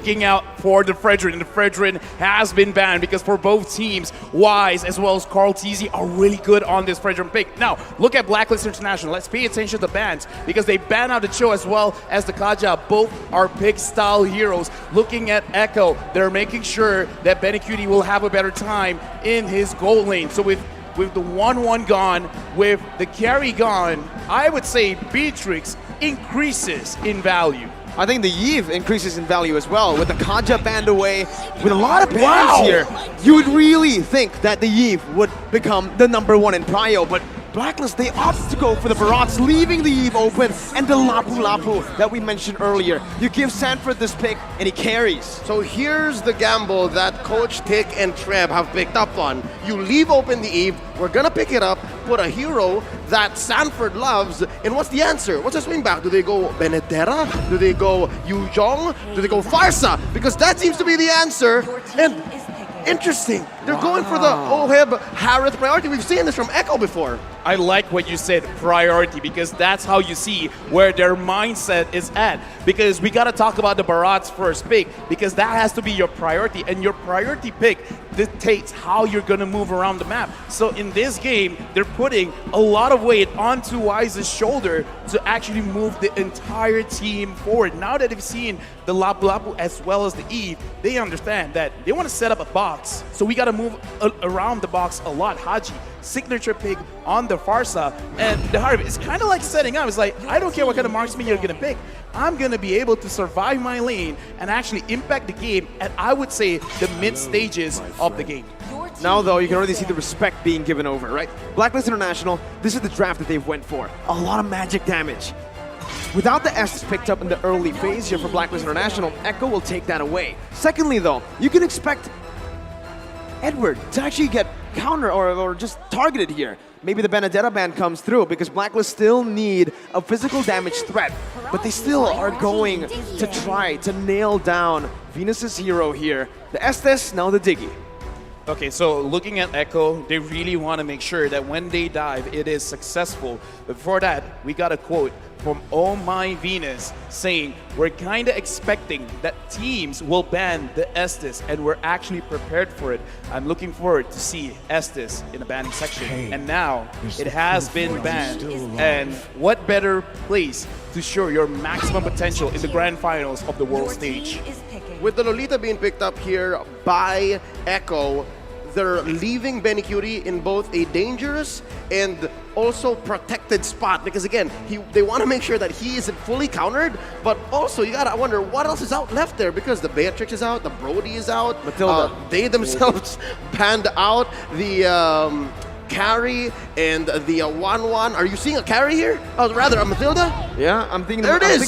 looking out for the Fredrin. And the Fredrin has been banned because for both teams, Wise as well as Carl TZ are really good on this Fredrin pick. Now, look at Blacklist International. Let's pay attention to the bans because they ban out the Cho as well as the Kaja. Both are pick style heroes. Looking at Echo, they're making sure that bkent will have a better time in his goal lane. So with the 1-1 gone, with the carry gone, I would say Beatrix increases in value. I think the Eve increases in value as well. With the Kaja banned away, with a lot of bans here, you would really think that the Eve would become the #1 in prio, but Blacklist, they opt to go for the Barats, leaving the Eve open, and the Lapu Lapu that we mentioned earlier. You give Sanford this pick, and he carries. So here's the gamble that Coach Tick and Treb have picked up on. You leave open the Eve, we're gonna pick it up, put a hero that Sanford loves, and what's the answer? What's the swing back? Do they go Benedetta? Do they go Yuzhong? Do they go Farsa? Because that seems to be the answer, and interesting. They're going for the Oheb Harith priority. We've seen this from Echo before. I like what you said, priority, because that's how you see where their mindset is at. Because we got to talk about the Barat's first pick, because that has to be your priority, and your priority pick dictates how you're going to move around the map. So in this game, they're putting a lot of weight onto Wise's shoulder to actually move the entire team forward. Now that they've seen the Lapu Lapu as well as the Eve, they understand that they want to set up a box. So we got to move around the box a lot. Haji, signature pick on the Farsa, and the Harvey, it's kind of like setting up. It's like, I don't care what kind of marksman you're going to pick. I'm going to be able to survive my lane and actually impact the game at, I would say, the mid stages of the game. Now, though, you can already see the respect being given over, right? Blacklist International, this is the draft that they've went for. A lot of magic damage. Without the S picked up in the early phase here for Blacklist International, Echo will take that away. Secondly, though, you can expect Edward to actually get counter or just targeted here. Maybe the Benedetta ban comes through because Blacklist still need a physical damage threat, but they still are going to try to nail down Venus's hero here. The Estes, now the Diggy. Okay, so looking at Echo, they really want to make sure that when they dive, it is successful. But before that, we got a quote from Oh My Venus saying, we're kind of expecting that teams will ban the Estes, and we're actually prepared for it. I'm looking forward to see Estes in the banning section. And now, it has been banned. And what better place to show your maximum potential in the grand finals of the world stage? With the Lolita being picked up here by Echo, they're leaving bkent in both a dangerous and also protected spot, because again, they want to make sure that he isn't fully countered, but also you gotta wonder what else is out left there, because the Beatrix is out, the Brody is out, Matilda. They themselves panned out the carry and the 1-1. Are you seeing a carry here? Oh, rather a Matilda? Yeah, I'm thinking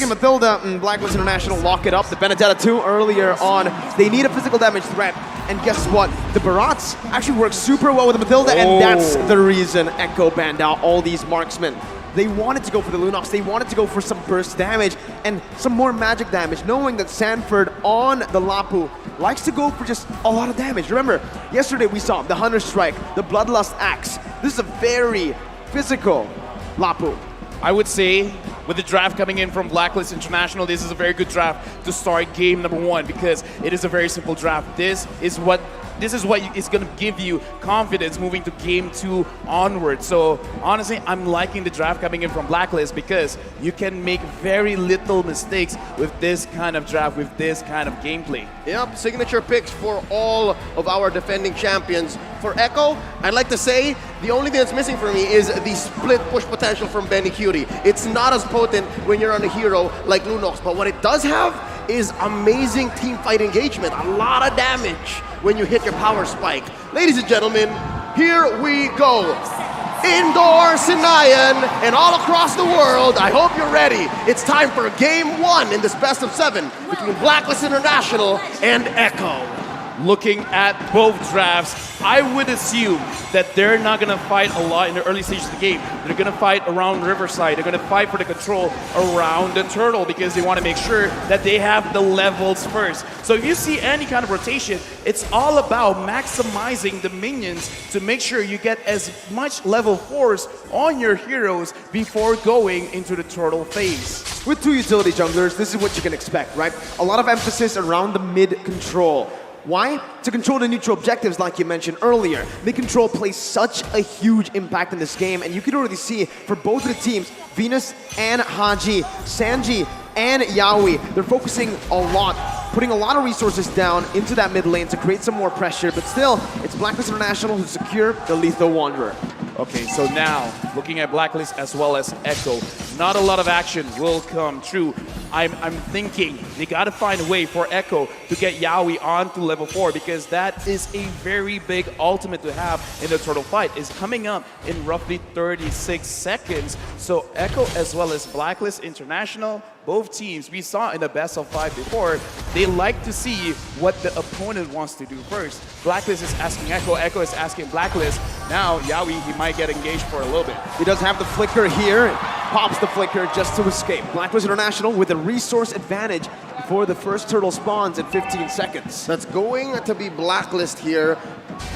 Matilda and Blacklist International lock it up. The Benedetta 2 earlier on. They need a physical damage threat. And guess what? The Barats actually work super well with the Matilda, and that's the reason Echo banned out all these marksmen. They wanted to go for the Lunox, they wanted to go for some burst damage and some more magic damage, knowing that Sanford on the Lapu likes to go for just a lot of damage. Remember, yesterday we saw the Hunter Strike, the Bloodlust Axe. This is a very physical Lapu. I would say, with the draft coming in from Blacklist International, this is a very good draft to start game #1 because it is a very simple draft. This is what is going to give you confidence moving to game 2 onward. So honestly, I'm liking the draft coming in from Blacklist because you can make very little mistakes with this kind of draft, with this kind of gameplay. Yep, signature picks for all of our defending champions. For Echo, I'd like to say the only thing that's missing for me is the split push potential from bkent. It's not as potent when you're on a hero like Lunox, but what it does have is amazing team fight engagement, a lot of damage when you hit your power spike. Ladies and gentlemen, here we go. Indoor Xinnn and all across the world, I hope you're ready. It's time for game 1 in this best of 7 between Blacklist International and Echo. Looking at both drafts, I would assume that they're not going to fight a lot in the early stages of the game. They're going to fight around Riverside. They're going to fight for the control around the turtle because they want to make sure that they have the levels first. So if you see any kind of rotation, it's all about maximizing the minions to make sure you get as much level 4s on your heroes before going into the turtle phase. With two utility junglers, this is what you can expect, right? A lot of emphasis around the mid control. Why? To control the neutral objectives like you mentioned earlier. Mid control plays such a huge impact in this game, and you can already see for both of the teams, Venus and Haji, Sanji and Yawi, they're focusing a lot, putting a lot of resources down into that mid lane to create some more pressure, but still, it's Blacklist International who secure the Lethal Wanderer. Okay, so now, looking at Blacklist as well as Echo, not a lot of action will come true. I'm thinking they gotta find a way for Echo to get Yawi onto level 4 because that is a very big ultimate to have in the turtle fight. It's coming up in roughly 36 seconds. So Echo as well as Blacklist International, both teams, we saw in the best of 5 before, they like to see what the opponent wants to do first. Blacklist is asking Echo, Echo is asking Blacklist. Now Yawi, he might get engaged for a little bit. He does have the flicker here, pops the flicker just to escape. Blacklist International with a resource advantage before the first turtle spawns in 15 seconds. That's going to be Blacklist here,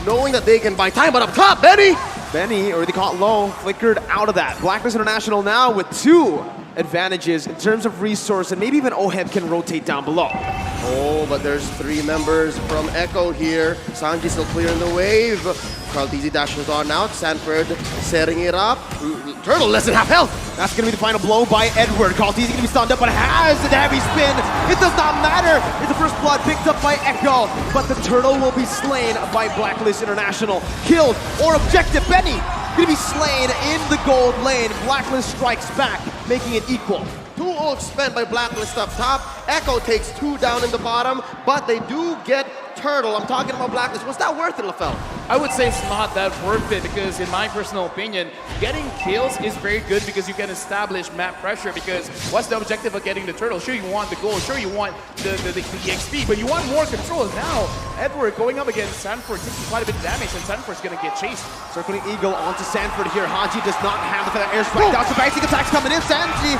knowing that they can buy time, but up top, Benny! Benny, already caught low, flickered out of that. Blacklist International now with 2 advantages in terms of resource, and maybe even Oheb can rotate down below. Oh, but there's 3 members from Echo here. Sanji still clearing the wave. Carlteezy dashes on out. Sanford setting it up. Turtle less than half health. That's going to be the final blow by Edward. Carlteezy going to be stunned up, but has the heavy spin. It does not matter. It's the first blood picked up by Echo, but the turtle will be slain by Blacklist International. Killed or objective. Benny going to be slain in the gold lane. Blacklist strikes back, making it equal. 2 ults spent by Blacklist up top. Echo takes 2 down in the bottom, but they do get Turtle. I'm talking about Blacklist. Was that worth it, LaFell? I would say it's not that worth it because in my personal opinion, getting kills is very good because you can establish map pressure because what's the objective of getting the turtle? Sure, you want the gold, sure you want the XP, but you want more control. Now, Edward going up against Sanford taking quite a bit of damage and Sanford's gonna get chased. Circling Eagle onto Sanford here. Haji does not have the airstrike. Down to basic attacks coming in. Sanji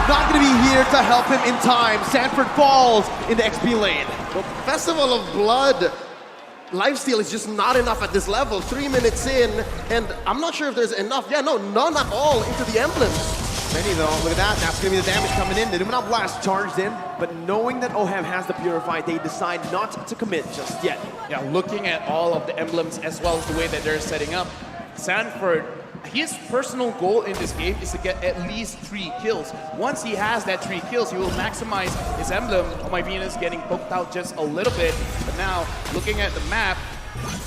not gonna be here to help him in time. Sanford falls in the XP lane. The Festival of Blood lifesteal is just not enough at this level. 3 minutes in, and I'm not sure if there's enough. Yeah, no, none at all into the emblems. Benny though, look at that. That's gonna be the damage coming in. The Numenal Blast charged in, but knowing that Oheb has the Purify, they decide not to commit just yet. Yeah, looking at all of the emblems as well as the way that they're setting up, Sanford, his personal goal in this game is to get at least 3 kills. Once he has that 3 kills, he will maximize his emblem. Oh, my Venus getting poked out just a little bit. But now, looking at the map,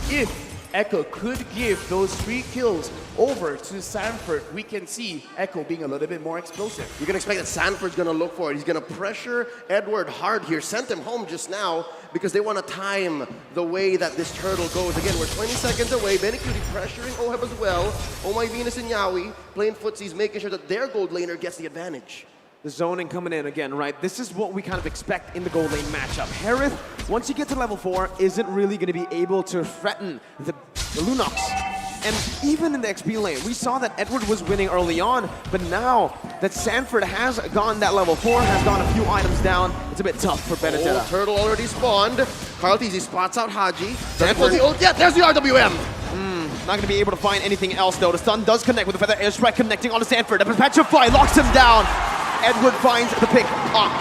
if Echo could give those 3 kills over to Sanford, we can see Echo being a little bit more explosive. You can expect that Sanford's gonna look for it. He's gonna pressure Edward hard here. Sent him home just now because they want to time the way that this turtle goes. Again, we're 20 seconds away. Benny Cutie pressuring Oheb as well. Oh my Venus and Yawi playing footsies, making sure that their gold laner gets the advantage. The zoning coming in again, right? This is what we kind of expect in the gold lane matchup. Harith, once you get to level 4, isn't really going to be able to threaten the Lunox. And even in the XP lane, we saw that Edward was winning early on, but now that Sanford has gone that level 4, has gone a few items down, it's a bit tough for Benedetta. Oh, turtle already spawned. Carlteezy spots out Haji. Sanford, yeah, there's the RWM. Not going to be able to find anything else though. The stun does connect with the Feather Airstrike connecting onto Sanford. The Petrify locks him down. Edward finds the pick up.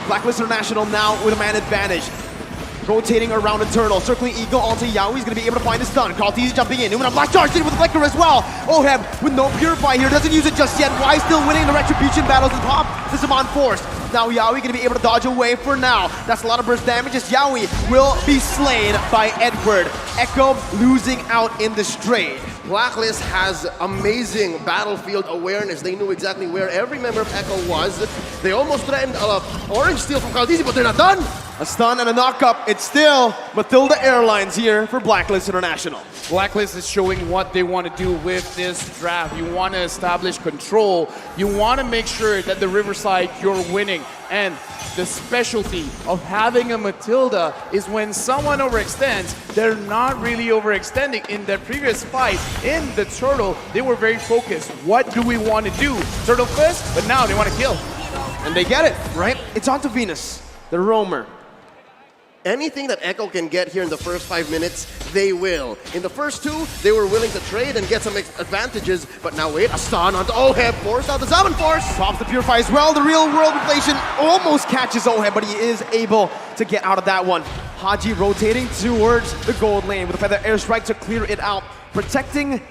Blacklist International now with a man advantage. Rotating around the turtle, circling Eagle onto Yawi. He's going to be able to find the stun. Carlteezy jumping in. Numenal Blast charged in with the Flicker as well. Oheb with no Purify here. Doesn't use it just yet. Why still winning the Retribution battles and pop? This is on force. Now Yawi going to be able to dodge away for now. That's a lot of burst damage as Yawi will be slain by Edward. Echo losing out in the straight. Blacklist has amazing battlefield awareness. They knew exactly where every member of Echo was. They almost threatened orange steal from Carlteezy, but they're not done. A stun and a knock-up. It's still Matilda Airlines here for Blacklist International. Blacklist is showing what they want to do with this draft. You want to establish control. You want to make sure that the Riverside, you're winning. And the specialty of having a Matilda is when someone overextends, they're not really overextending. In their previous fight in the Turtle, they were very focused. What do we want to do? Turtle first, but now they want to kill. And they get it, right? It's onto Venus, the roamer. anything that Echo can get here in the first 5 minutes, they will. In the first 2, they were willing to trade and get some advantages, but now wait, a stun onto Oheb, forced out the Summon Force. Pops the Purify as well. The real world inflation almost catches Oheb, but he is able to get out of that one. Haji rotating towards the gold lane with a Feather Airstrike to clear it out, protecting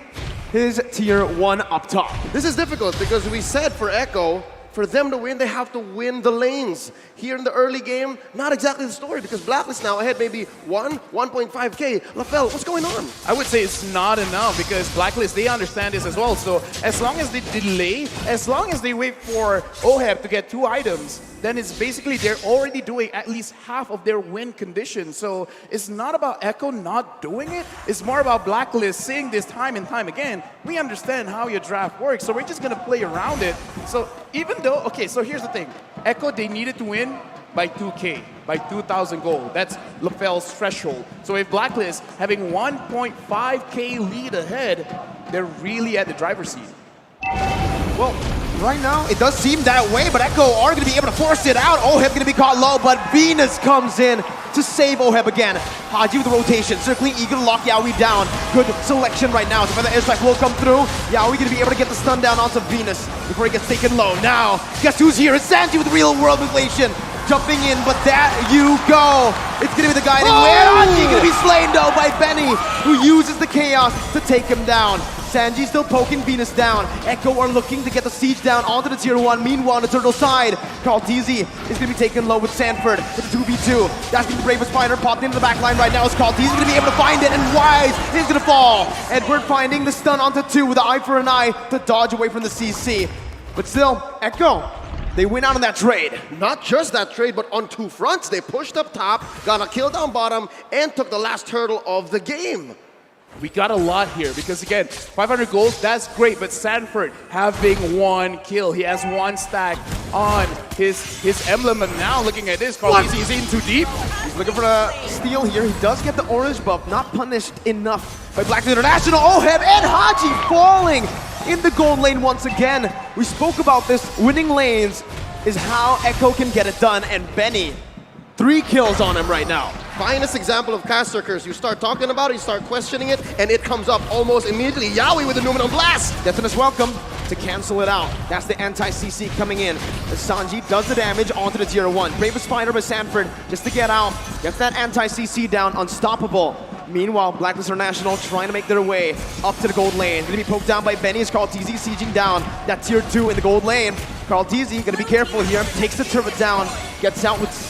his tier 1 up top. This is difficult because we said for Echo, for them to win, they have to win the lanes. Here in the early game, not exactly the story because Blacklist now ahead maybe 1.5k. LaFell, what's going on? I would say it's not enough because Blacklist, they understand this as well. So as long as they delay, as long as they wait for Oheb to get 2 items, then it's basically they're already doing at least half of their win condition. So it's not about Echo not doing it. It's more about Blacklist saying this time and time again. We understand how your draft works, so we're just going to play around it. So even though, okay, so here's the thing. Echo, they needed to win by 2K, by 2,000 gold. That's LaFell's threshold. So if Blacklist having 1.5K lead ahead, they're really at the driver's seat. Well, right now, it does seem that way, but Echo are going to be able to force it out. Oheb going to be caught low, but Venus comes in to save Oheb again. Haji with the rotation, circling, eager to lock Yaoi down. Good selection right now. So the airstrike will come through. Yaoi going to be able to get the stun down onto Venus before he gets taken low. Now, guess who's here? It's Sanji with real world inflation. Jumping in, but that you go. It's going to be the guiding way. Haji going to be slain though by Benny, who uses the chaos to take him down. Sanji still poking Venus down. Echo are looking to get the siege down onto the tier 1. Meanwhile, on the turtle side, Carl TZ is going to be taken low with Sanford with the 2v2. That's going to be Bravest Fighter popped into the back line right now. As Carl TZ is going to be able to find it, and Wise is going to fall. Edward finding the stun onto 2 with the eye for an eye to dodge away from the CC. But still, Echo, they win out on that trade. Not just that trade, but on 2 fronts. They pushed up top, got a kill down bottom, and took the last hurdle of the game. We got a lot here because again, 500 gold, that's great, but Sanford having 1 kill. He has 1 stack on his emblem, and now looking at this, Carl, he's in too deep. He's looking for a steal here. He does get the orange buff, not punished enough by Blacklist International. Oheb and Haji falling in the gold lane once again. We spoke about this. Winning lanes is how Echo can get it done, and Benny, 3 kills on him right now. Finest example of caster curse. You start talking about it, you start questioning it, and it comes up almost immediately. Yaoi with the Numinal Blast. Deathness welcome to cancel it out. That's the anti-CC coming in. As Sanji does the damage onto the tier 1. Bravest Fighter by Sanford just to get out. Gets that anti-CC down, unstoppable. Meanwhile, Blacklist International trying to make their way up to the gold lane. Gonna be poked down by Benny as Carl TZ sieging down that tier 2 in the gold lane. Carl TZ gonna be careful here. Takes the turret down. Gets out with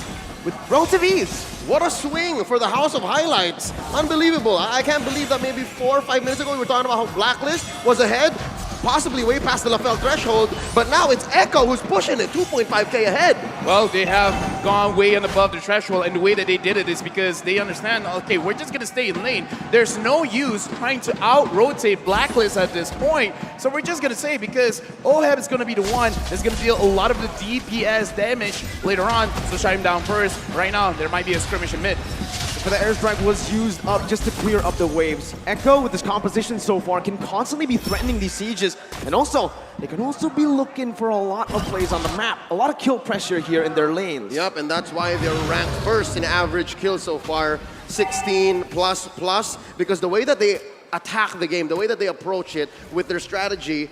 relative ease. What a swing for the House of Highlights. Unbelievable. I can't believe that maybe 4 or 5 minutes ago we were talking about how Blacklist was ahead, possibly way past the LaFell threshold, but now it's Echo who's pushing it, 2.5k ahead. Well, they have gone way and above the threshold, and the way that they did it is because they understand, okay, we're just gonna stay in lane. There's no use trying to out-rotate Blacklist at this point, so we're just gonna say because Oheb is gonna be the one that's gonna deal a lot of the DPS damage later on, so shut him down first. Right now, there might be a skirmish in mid. For the airstrike was used up just to clear up the waves. Echo, with his composition so far, can constantly be threatening these sieges. And also, they can also be looking for a lot of plays on the map. A lot of kill pressure here in their lanes. Yep, and that's why they're ranked first in average kills so far, 16 plus, because the way that they attack the game, the way that they approach it with their strategy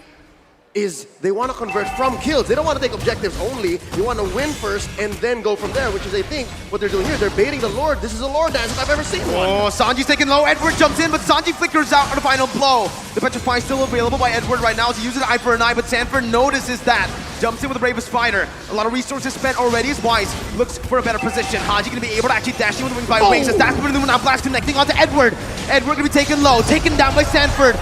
is they want to convert from kills. They don't want to take objectives only. They want to win first and then go from there, which is, I think, what they're doing here. They're baiting the Lord. This is a Lord dance if I've ever seen one. Oh, Sanji's taken low. Edward jumps in, but Sanji flickers out for the final blow. The Petrify is still available by Edward right now as he uses eye for an eye, but Sanford notices that. Jumps in with the Bravest Fighter. A lot of resources spent already as Wise looks for a better position. Haji going to be able to actually dash in with the wings by wings as that's the Numinal Blast connecting onto Edward. Edward going to be taken low, taken down by Sanford.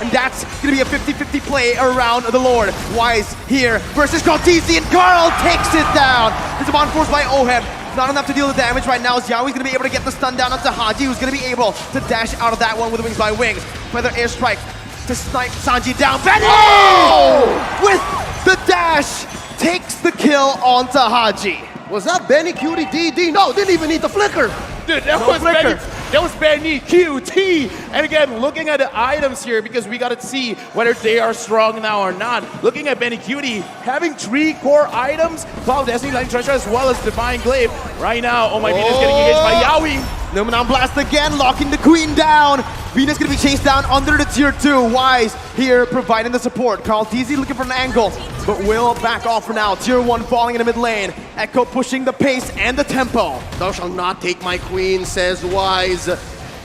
And that's going to be a 50-50 play around the Lord. Wise here versus Carl TZ, and Carl takes it down. There's a bond force by Oheb. Not enough to deal the damage right now. Yaoi's going to be able to get the stun down onto Haji, who's going to be able to dash out of that one with the wings by wings. Feather airstrike to snipe Sanji down. Benny! With the dash, takes the kill onto Haji. Was that Benny Cutie DD? No, didn't even need the flicker. Dude, that was flicker. That was Benny QT. And again, looking at the items here, because we got to see whether they are strong now or not. Looking at Benny QT, having 3 core items, Cloud Destiny, Lightning Treasure, as well as Divine Glaive. Right now, Oh My Venus getting engaged by Yaoi. Numenon Blast again, locking the Queen down. Venus gonna be chased down under the tier 2. Wise here providing the support. Carl TZ looking for an angle, but will back off for now. Tier 1 falling in the mid lane. Echo pushing the pace and the tempo. Thou shalt not take my queen, says Wise.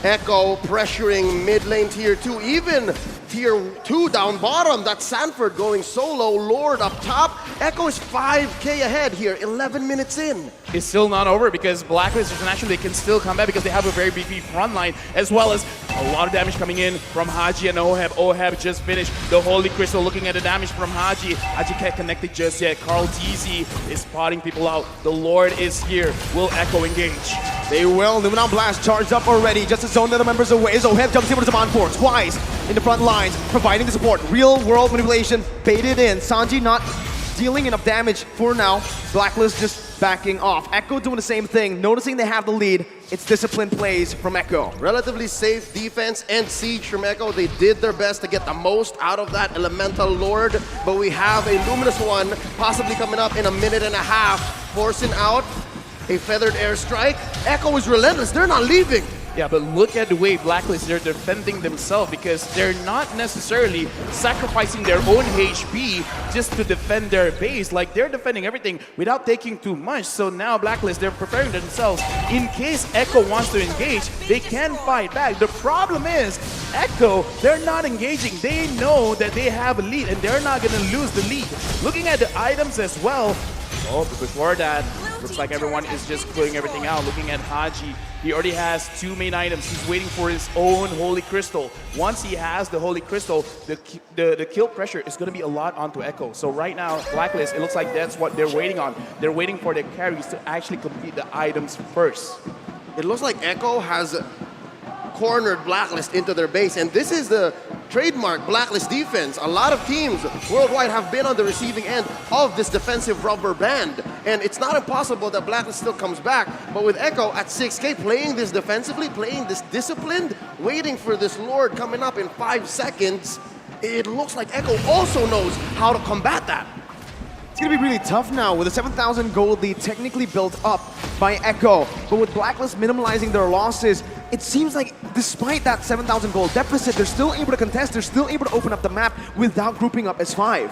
Echo pressuring mid lane tier 2, even tier 2 down bottom. That's Sanford going solo, Lord up top. Echo is 5k ahead here, 11 minutes in. It's still not over because Blacklist International, they can still come back because they have a very beefy front line, as well as a lot of damage coming in from Haji and Oheb. Oheb just finished the Holy Crystal. Looking at the damage from Haji. Haji can't connect it just yet. Carl TZ is spotting people out. The Lord is here. Will Echo engage? They will. Numenon Blast charged up already. Just to zone the members away. Oheb jumps in with his on force. Wise in the front lines, providing the support. Real world manipulation, baited in. Sanji not dealing enough damage for now. Blacklist just backing off. Echo doing the same thing. Noticing they have the lead. It's disciplined plays from Echo. Relatively safe defense and siege from Echo. They did their best to get the most out of that Elemental Lord, but we have a Luminous one possibly coming up in a minute and a half, forcing out a Feathered Airstrike. Echo is relentless. They're not leaving. Yeah, but look at the way Blacklist, they're defending themselves because they're not necessarily sacrificing their own HP just to defend their base. Like, they're defending everything without taking too much. So now Blacklist, they're preparing themselves. In case Echo wants to engage, they can fight back. The problem is, Echo, they're not engaging. They know that they have a lead and they're not going to lose the lead. Looking at the items as well, oh, but before that, looks like everyone is just pulling everything out. Looking at Haji, he already has 2 main items. He's waiting for his own Holy Crystal. Once he has the Holy Crystal, the kill pressure is going to be a lot onto Echo. So right now, Blacklist, it looks like that's what they're waiting on. They're waiting for their carries to actually complete the items first. It looks like Echo has cornered Blacklist into their base, and this is the trademark Blacklist defense. A lot of teams worldwide have been on the receiving end of this defensive rubber band, and it's not impossible that Blacklist still comes back, but with Echo at 6k playing this defensively, playing this disciplined, waiting for this Lord coming up in 5 seconds, it looks like Echo also knows how to combat that. It's going to be really tough now with a 7,000 gold lead technically built up by Echo. But with Blacklist minimalizing their losses, it seems like despite that 7,000 gold deficit, they're still able to contest, they're still able to open up the map without grouping up as 5.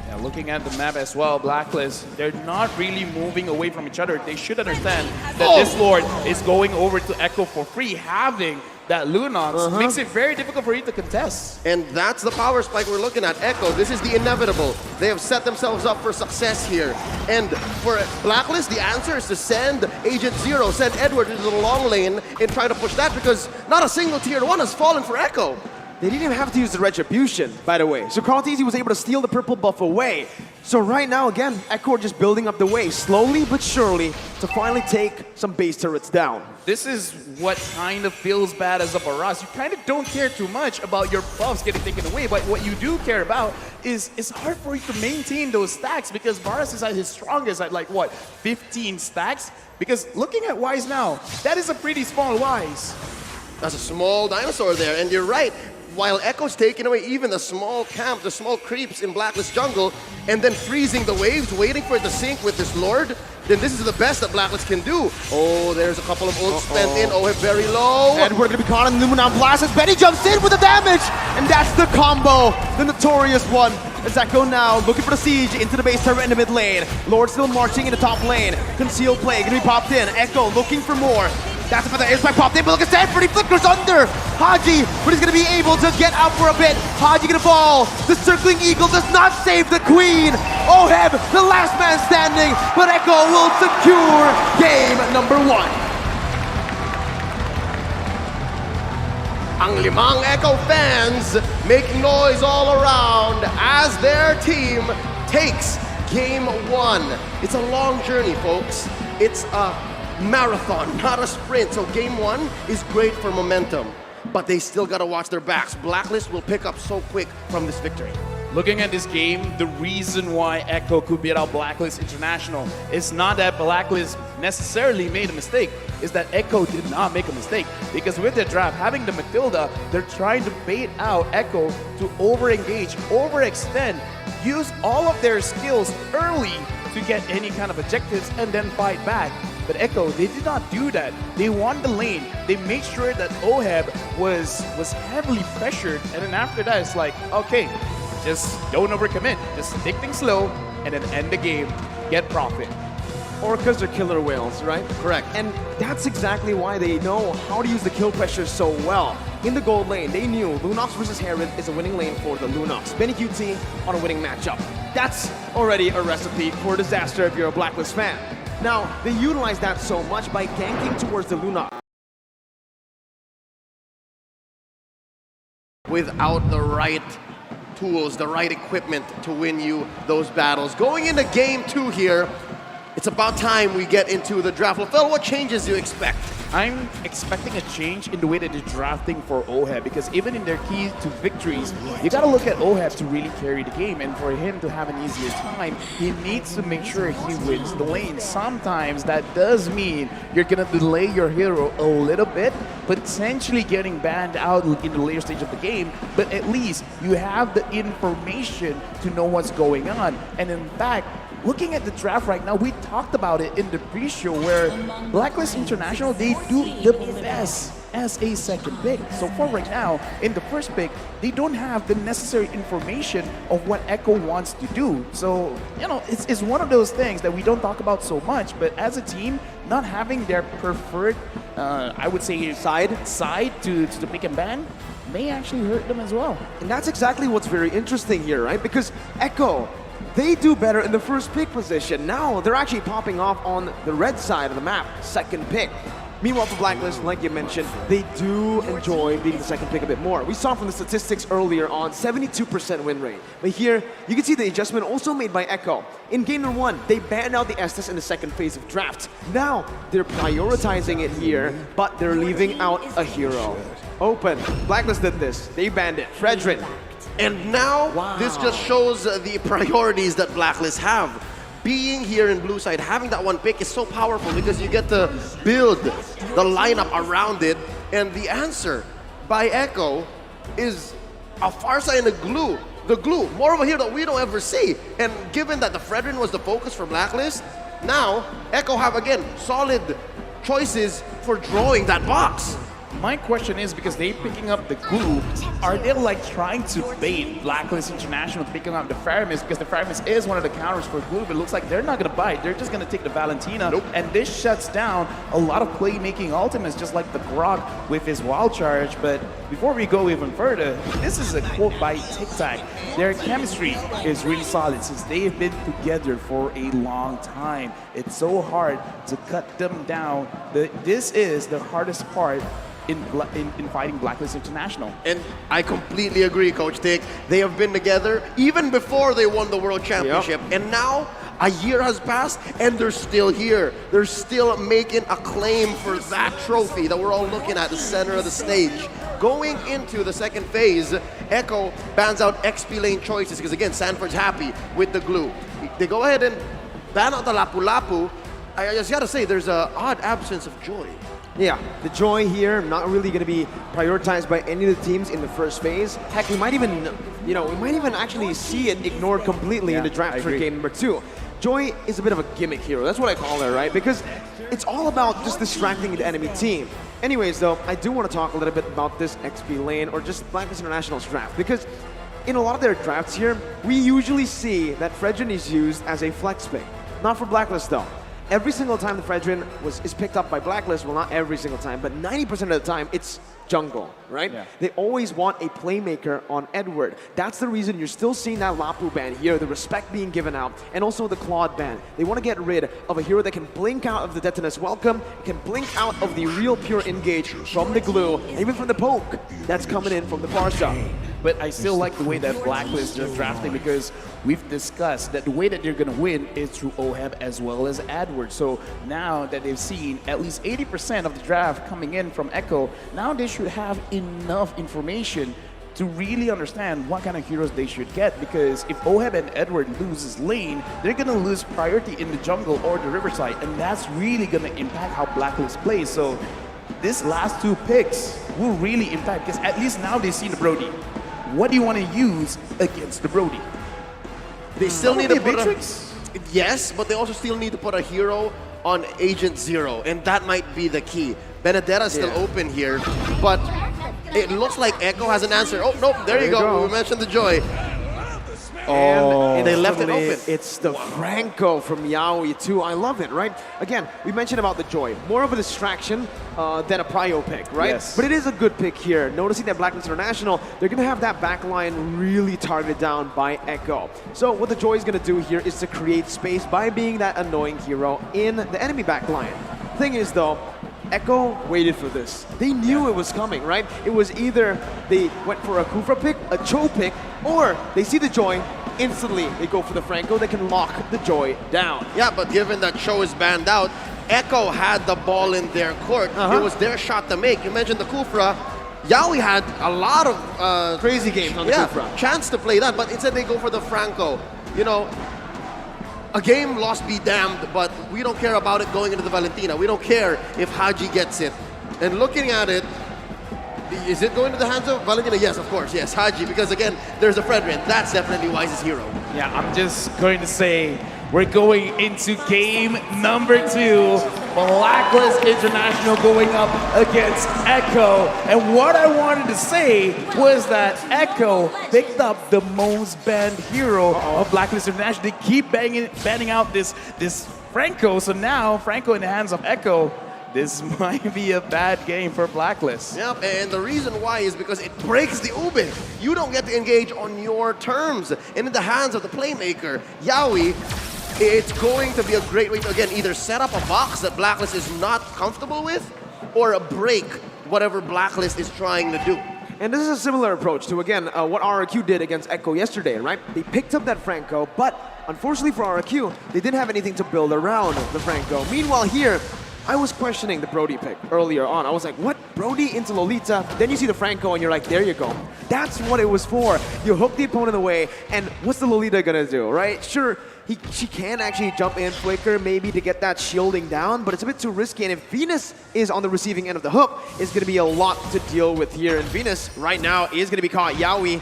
Yeah, looking at the map as well, Blacklist, they're not really moving away from each other. They should understand that this Lord is going over to Echo for free. Having that Lunox makes it very difficult for you to contest. And that's the power spike we're looking at. Echo, this is the inevitable. They have set themselves up for success here. And for Blacklist, the answer is to send Agent Zero, send Edward into the long lane and try to push that, because not a single tier 1 has fallen for Echo. They didn't even have to use the Retribution, by the way. So Carl TZ was able to steal the purple buff away. So right now, again, Echo are just building up the way, slowly but surely, to finally take some base turrets down. This is what kind of feels bad as a Baras. You kind of don't care too much about your buffs getting taken away, but what you do care about is it's hard for you to maintain those stacks, because Baras is at his strongest at, like, what, 15 stacks? Because looking at Wise now, that is a pretty small Wise. That's a small dinosaur there, and you're right. While Echo's taking away even the small camp, the small creeps in Blacklist jungle, and then freezing the waves, waiting for it to sink with this Lord, then this is the best that Blacklist can do. Oh, there's a couple of ults spent in. Oh, very low. And we're going to be caught on the Numenon Blast as Benny jumps in with the damage. And that's the combo, the notorious one. As Echo now looking for the siege into the base turret in the mid lane. Lord still marching in the top lane. Concealed play, going to be popped in. Echo looking for more. That's a feather airstrike popped in, but look at Sanford, he flickers under Haji, but he's gonna be able to get out for a bit. Haji gonna fall. The circling eagle does not save the queen. Oheb, the last man standing, but Echo will secure game number 1. Ang limang Echo fans make noise all around as their team takes game 1. It's a long journey, folks. It's a marathon, not a sprint. So game 1 is great for momentum, but they still gotta watch their backs. Blacklist will pick up so quick from this victory. Looking at this game, the reason why Echo could beat out Blacklist International is not that Blacklist necessarily made a mistake, is that Echo did not make a mistake. Because with their draft, having the Matilda, they're trying to bait out Echo to over-engage, overextend, use all of their skills early to get any kind of objectives and then fight back. But Echo, they did not do that. They won the lane. They made sure that Oheb was heavily pressured, and then after that, it's like, okay, just don't overcommit. Just take things slow and then end the game, get profit. Or because they're killer whales, right? Correct. And that's exactly why they know how to use the kill pressure so well. In the gold lane, they knew Lunox versus Herod is a winning lane for the Lunox. Benny QT on a winning matchup. That's already a recipe for disaster if you're a Blacklist fan. Now, they utilize that so much by ganking towards the Lunox. Without the right tools, the right equipment to win you those battles. Going into game 2 here, it's about time we get into the draft. Lafell, what changes do you expect? I'm expecting a change in the way that they're drafting for Oheb, because even in their key to victories, you got to look at Oheb to really carry the game, and for him to have an easier time, he needs to make sure he wins the lane. Sometimes that does mean you're going to delay your hero a little bit, potentially getting banned out in the later stage of the game, but at least you have the information to know what's going on. And in fact, looking at the draft right now, we talked about it in the pre-show where Blacklist International, they do the best as a second pick. So for right now, in the first pick, they don't have the necessary information of what Echo wants to do. So, you know, it's one of those things that we don't talk about so much, but as a team, not having their preferred, I would say, side to the pick and ban may actually hurt them as well. And that's exactly what's very interesting here, right? Because Echo, they do better in the first pick position. Now they're actually popping off on the red side of the map, second pick. Meanwhile, for Blacklist, like you mentioned, they do enjoy being the second pick a bit more. We saw from the statistics earlier on, 72% win rate. But here, you can see the adjustment also made by Echo. In game number 1, they banned out the Estes in the second phase of draft. Now, they're prioritizing it here, but they're leaving out a hero. Open. Blacklist did this. They banned it. Fredrin. And now, this just shows the priorities that Blacklist have. Being here in blue side, having that one pick is so powerful because you get to build the lineup around it. And the answer by Echo is a Farsight and a glue. The glue, more of a hero that we don't ever see. And given that the Fredrin was the focus for Blacklist, now Echo have, again, solid choices for drawing that box. My question is, because they picking up the glue, are they like trying to bait Blacklist International picking up the Faramis, because the Faramis is one of the counters for glue, but it looks like they're not going to bite. They're just going to take the Valentina, and this shuts down a lot of playmaking ultimates, just like the Grok with his wild charge. But before we go even further, this is a quote by Tic Tac. Their chemistry is really solid since they've been together for a long time. It's so hard to cut them down. This is the hardest part in fighting Blacklist International. And I completely agree, Coach Tic. They have been together even before they won the World Championship. Yep. And now a year has passed and they're still here. They're still making a claim for that trophy that we're all looking at the center of the stage. Going into the second phase, Echo bans out XP lane choices because, again, Sanford's happy with the glue. They go ahead and ban out the Lapu Lapu. I just gotta say, there's an odd absence of joy. Yeah, the joy here not really going to be prioritized by any of the teams in the first phase. Heck, we might even, actually see it ignored completely in the draft for game number 2. Joy is a bit of a gimmick hero. That's what I call her, right? Because it's all about just distracting the enemy team. Anyways, though, I do want to talk a little bit about this XP lane or just Blacklist International's draft, because in a lot of their drafts here, we usually see that Fredrin is used as a flex pick. Not for Blacklist, though. Every single time the Fredrin is picked up by Blacklist, well, not every single time, but 90% of the time, it's jungle, right? Yeah. They always want a playmaker on Edward. That's the reason you're still seeing that Lapu ban here, the respect being given out, and also the Claude ban. They want to get rid of a hero that can blink out of the Detonus Welcome, can blink out of the real pure engage from the glue, and even from the poke that's coming in from the Farsight. But I still like the way that Blacklist are drafting, because we've discussed that the way that they're going to win is through Oheb as well as Edward. So now that they've seen at least 80% of the draft coming in from Echo, now they should have enough information to really understand what kind of heroes they should get, because if Oheb and Edward loses lane, they're gonna lose priority in the jungle or the riverside, and that's really gonna impact how Blacklist plays. So these last two picks will really impact, because at least now they see the Brody. What do you want to use against the Brody? They still need to put Matrix? yes, but they also still need to put a hero on Agent Zero, and that might be the key. Benedetta's still open here, but it looks like Echo has an answer. Oh, nope, there you go. We mentioned the Joy. And they left it instantly, open. It's the Franco from Yaoi too. I love it, right? Again, we mentioned about the Joy. More of a distraction than a prio pick, right? Yes. But it is a good pick here. Noticing that Blacklist International, they're going to have that back line really targeted down by Echo. So what the Joy is going to do here is to create space by being that annoying hero in the enemy back line. Thing is though, Echo waited for this. They knew it was coming, right? It was either they went for a Kufra pick, a Cho pick, or they see the Joy, instantly they go for the Franco that can lock the Joy down. Yeah, but given that Cho is banned out, Echo had the ball in their court. It was their shot to make. You mentioned the Kufra. Yaoi had a lot of Crazy games on the Kufra. chance to play that, but instead they go for the Franco. You know, a game lost be damned, but we don't care about it going into the Valentina. We don't care if Haji gets it. And looking at it, is it going to the hands of Valentina? Yes, of course, yes, Haji, because again, there's a Fredrin. That's definitely Wise's hero. Yeah, I'm just going to say we're going into game number 2. Blacklist International going up against Echo. And what I wanted to say was that Echo picked up the most banned hero of Blacklist International. They keep banning out this Franco. So now Franco in the hands of Echo. This might be a bad game for Blacklist. Yep, and the reason why is because it breaks the Ube. You don't get to engage on your terms. And in the hands of the playmaker, Yaoi, it's going to be a great way to, again, either set up a box that Blacklist is not comfortable with, or break whatever Blacklist is trying to do. And this is a similar approach to, again, what RRQ did against Echo yesterday, right? They picked up that Franco, but unfortunately for RRQ, they didn't have anything to build around the Franco. Meanwhile here, I was questioning the Brody pick earlier on. I was like, what? Brody into Lolita? Then you see the Franco and you're like, there you go. That's what it was for. You hook the opponent away, and what's the Lolita gonna do, right? Sure, she can actually jump in, flicker, maybe to get that shielding down, but it's a bit too risky, and if Venus is on the receiving end of the hook, it's gonna be a lot to deal with here. And Venus, right now, is gonna be caught. Yaoi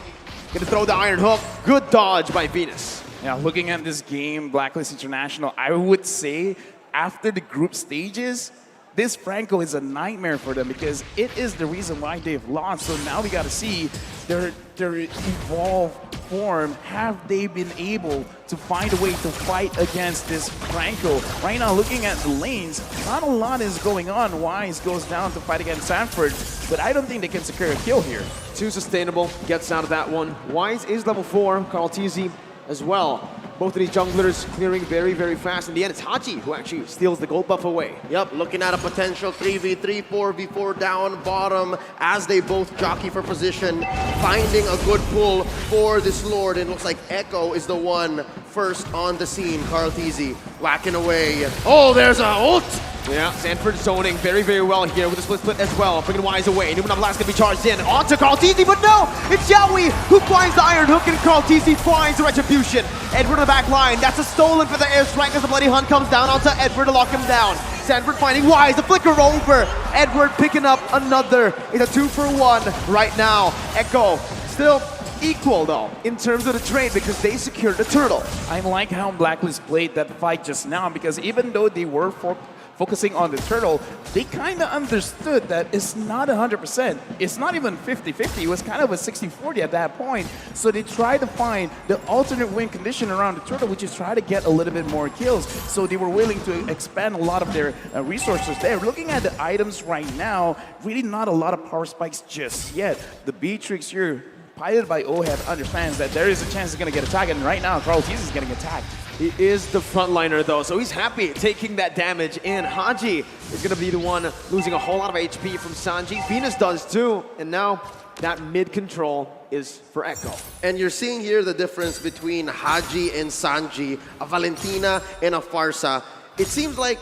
gonna throw the iron hook. Good dodge by Venus. Yeah, looking at this game, Blacklist International, I would say after the group stages, this Franco is a nightmare for them because it is the reason why they've lost. So now we got to see their evolved form. Have they been able to find a way to fight against this Franco? Right now, looking at the lanes, not a lot is going on. Wise goes down to fight against Sanford, but I don't think they can secure a kill here. Too sustainable, gets out of that one. Wise is level 4, Carl TZ as well. Both of these junglers clearing very, very fast. In the end, it's Haji who actually steals the gold buff away. Yep, looking at a potential 3v3, 4v4 down bottom as they both jockey for position, finding a good pull for this Lord. And it looks like Echo is the one first on the scene. Carl TZ whacking away. Oh, there's a ult! Yeah, Sanford zoning very, very well here with a split as well. Bringing Wise away. Numenor Blast gonna be charged in. On to Carl TZ, but no! It's Yaoi who finds the iron hook and Carl TZ finds the retribution. Edward on the back line. That's a stolen for the airstrike as the Bloody Hunt comes down onto Edward to lock him down. Sanford finding Wise, the flicker over. Edward picking up another. It's a 2-for-1 right now. Echo still equal though in terms of the trade because they secured the turtle. I like how Blacklist played that fight just now because even though they were focusing on the turtle, they kind of understood that it's not 100%. It's not even 50-50. It was kind of a 60-40 at that point. So they tried to find the alternate win condition around the turtle, which is try to get a little bit more kills. So they were willing to expand a lot of their resources there. Looking at the items right now, really not a lot of power spikes just yet. The Beatrix here, piloted by Oheb, understands that there is a chance he's going to get attacked, and right now Carl TZ is getting attacked. He is the frontliner though, so he's happy taking that damage in. Haji is going to be the one losing a whole lot of HP from Sanji. Venus does too, and now that mid control is for Echo. And you're seeing here the difference between Haji and Sanji, a Valentina and a Farsa. It seems like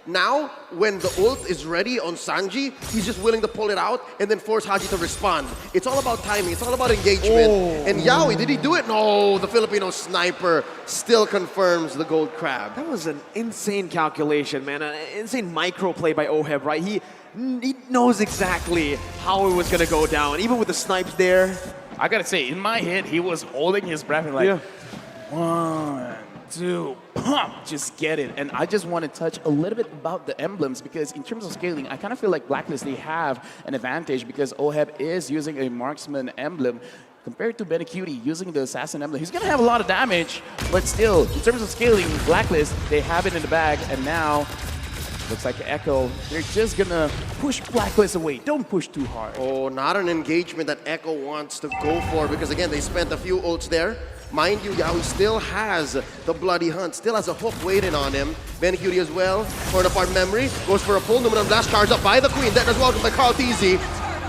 Now, when the ult is ready on Sanji, he's just willing to pull it out and then force Haji to respond. It's all about timing. It's all about engagement. And Yaoi, did he do it? No, the Filipino sniper still confirms the gold crab. That was an insane calculation, man. An insane micro play by Oheb, right? He knows exactly how it was going to go down, even with the snipes there. I gotta say, in my head, he was holding his breath and like, 1, 2, pump, just get it. And I just want to touch a little bit about the emblems because in terms of scaling, I kind of feel like Blacklist, they have an advantage because Oheb is using a marksman emblem compared to Benecutie using the assassin emblem. He's going to have a lot of damage, but still, in terms of scaling, Blacklist, they have it in the bag, and now looks like Echo, they're just going to push Blacklist away. Don't push too hard. Oh, not an engagement that Echo wants to go for because, again, they spent a few ults there. Mind you, Yaoi still has the Bloody Hunt, still has a hook waiting on him. Benecutie as well, torn apart memory, goes for a pull, Numinum Blast charged up by the Queen. That is welcomed by Carl TZ.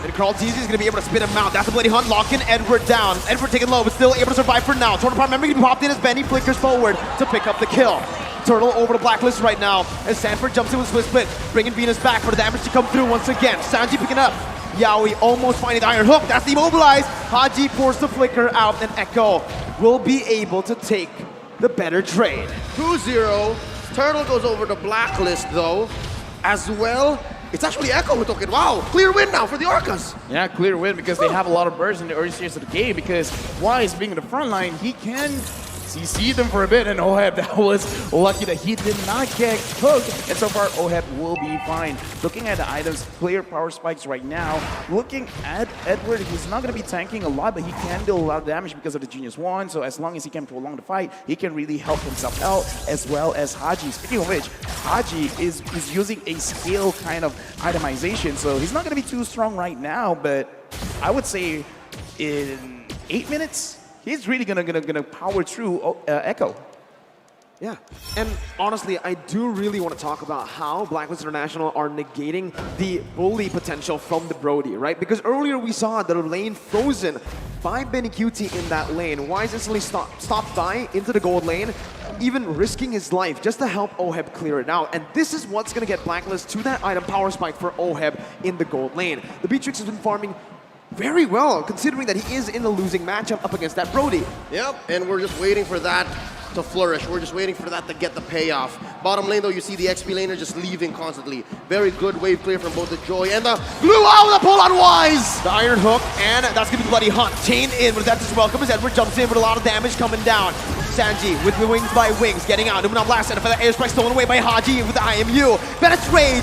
And Carl TZ is going to be able to spin him out. That's the Bloody Hunt, locking Edward down. Edward taking low, but still able to survive for now. Torn apart memory going to be popped in as Benny flickers forward to pick up the kill. Turtle over to Blacklist right now as Sanford jumps in with Swiss Split, bringing Venus back for the damage to come through once again. Sanji picking up. Yaoi almost finding the Iron Hook. That's immobilized. Haji pours the flicker out, and Echo will be able to take the better trade. 2-0. Turtle goes over to Blacklist, though, as well. It's actually Echo who took it. Wow, clear win now for the Orcas. Yeah, clear win because they have a lot of bursts in the early stages of the game because Wise being in the front line, he can CC them for a bit, and Oheb, that was lucky that he did not get hooked. And so far, Oheb will be fine. Looking at the items, clear power spikes right now. Looking at Edward, he's not going to be tanking a lot, but he can deal a lot of damage because of the Genius Wand. So as long as he can prolong the fight, he can really help himself out, as well as Haji. Speaking of which, Haji is using a scale kind of itemization, so he's not going to be too strong right now, but I would say in 8 minutes, he's really gonna power through Echo. Yeah, and honestly, I do really want to talk about how Blacklist International are negating the bully potential from the Brody, right? Because earlier we saw the lane frozen by Benecutie in that lane. Wise instantly stopped by into the gold lane, even risking his life just to help Oheb clear it out. And this is what's going to get Blacklist to that item power spike for Oheb in the gold lane. The Beatrix has been farming very well, considering that he is in the losing matchup up against that Brody. Yep, and we're just waiting for that to flourish. We're just waiting for that to get the payoff. Bottom lane, though, you see the XP laner just leaving constantly. Very good wave clear from both the Joy and the Blue. Oh, the pull on Wise! The Iron Hook, and that's going to be the Bloody Hunt. Chain in, but that's just welcome as Edward jumps in with a lot of damage coming down. Sanji with the wings by wings, getting out. Numinum Blast, and for the airstrike stolen away by Haji with the IMU. Bennett's Rage,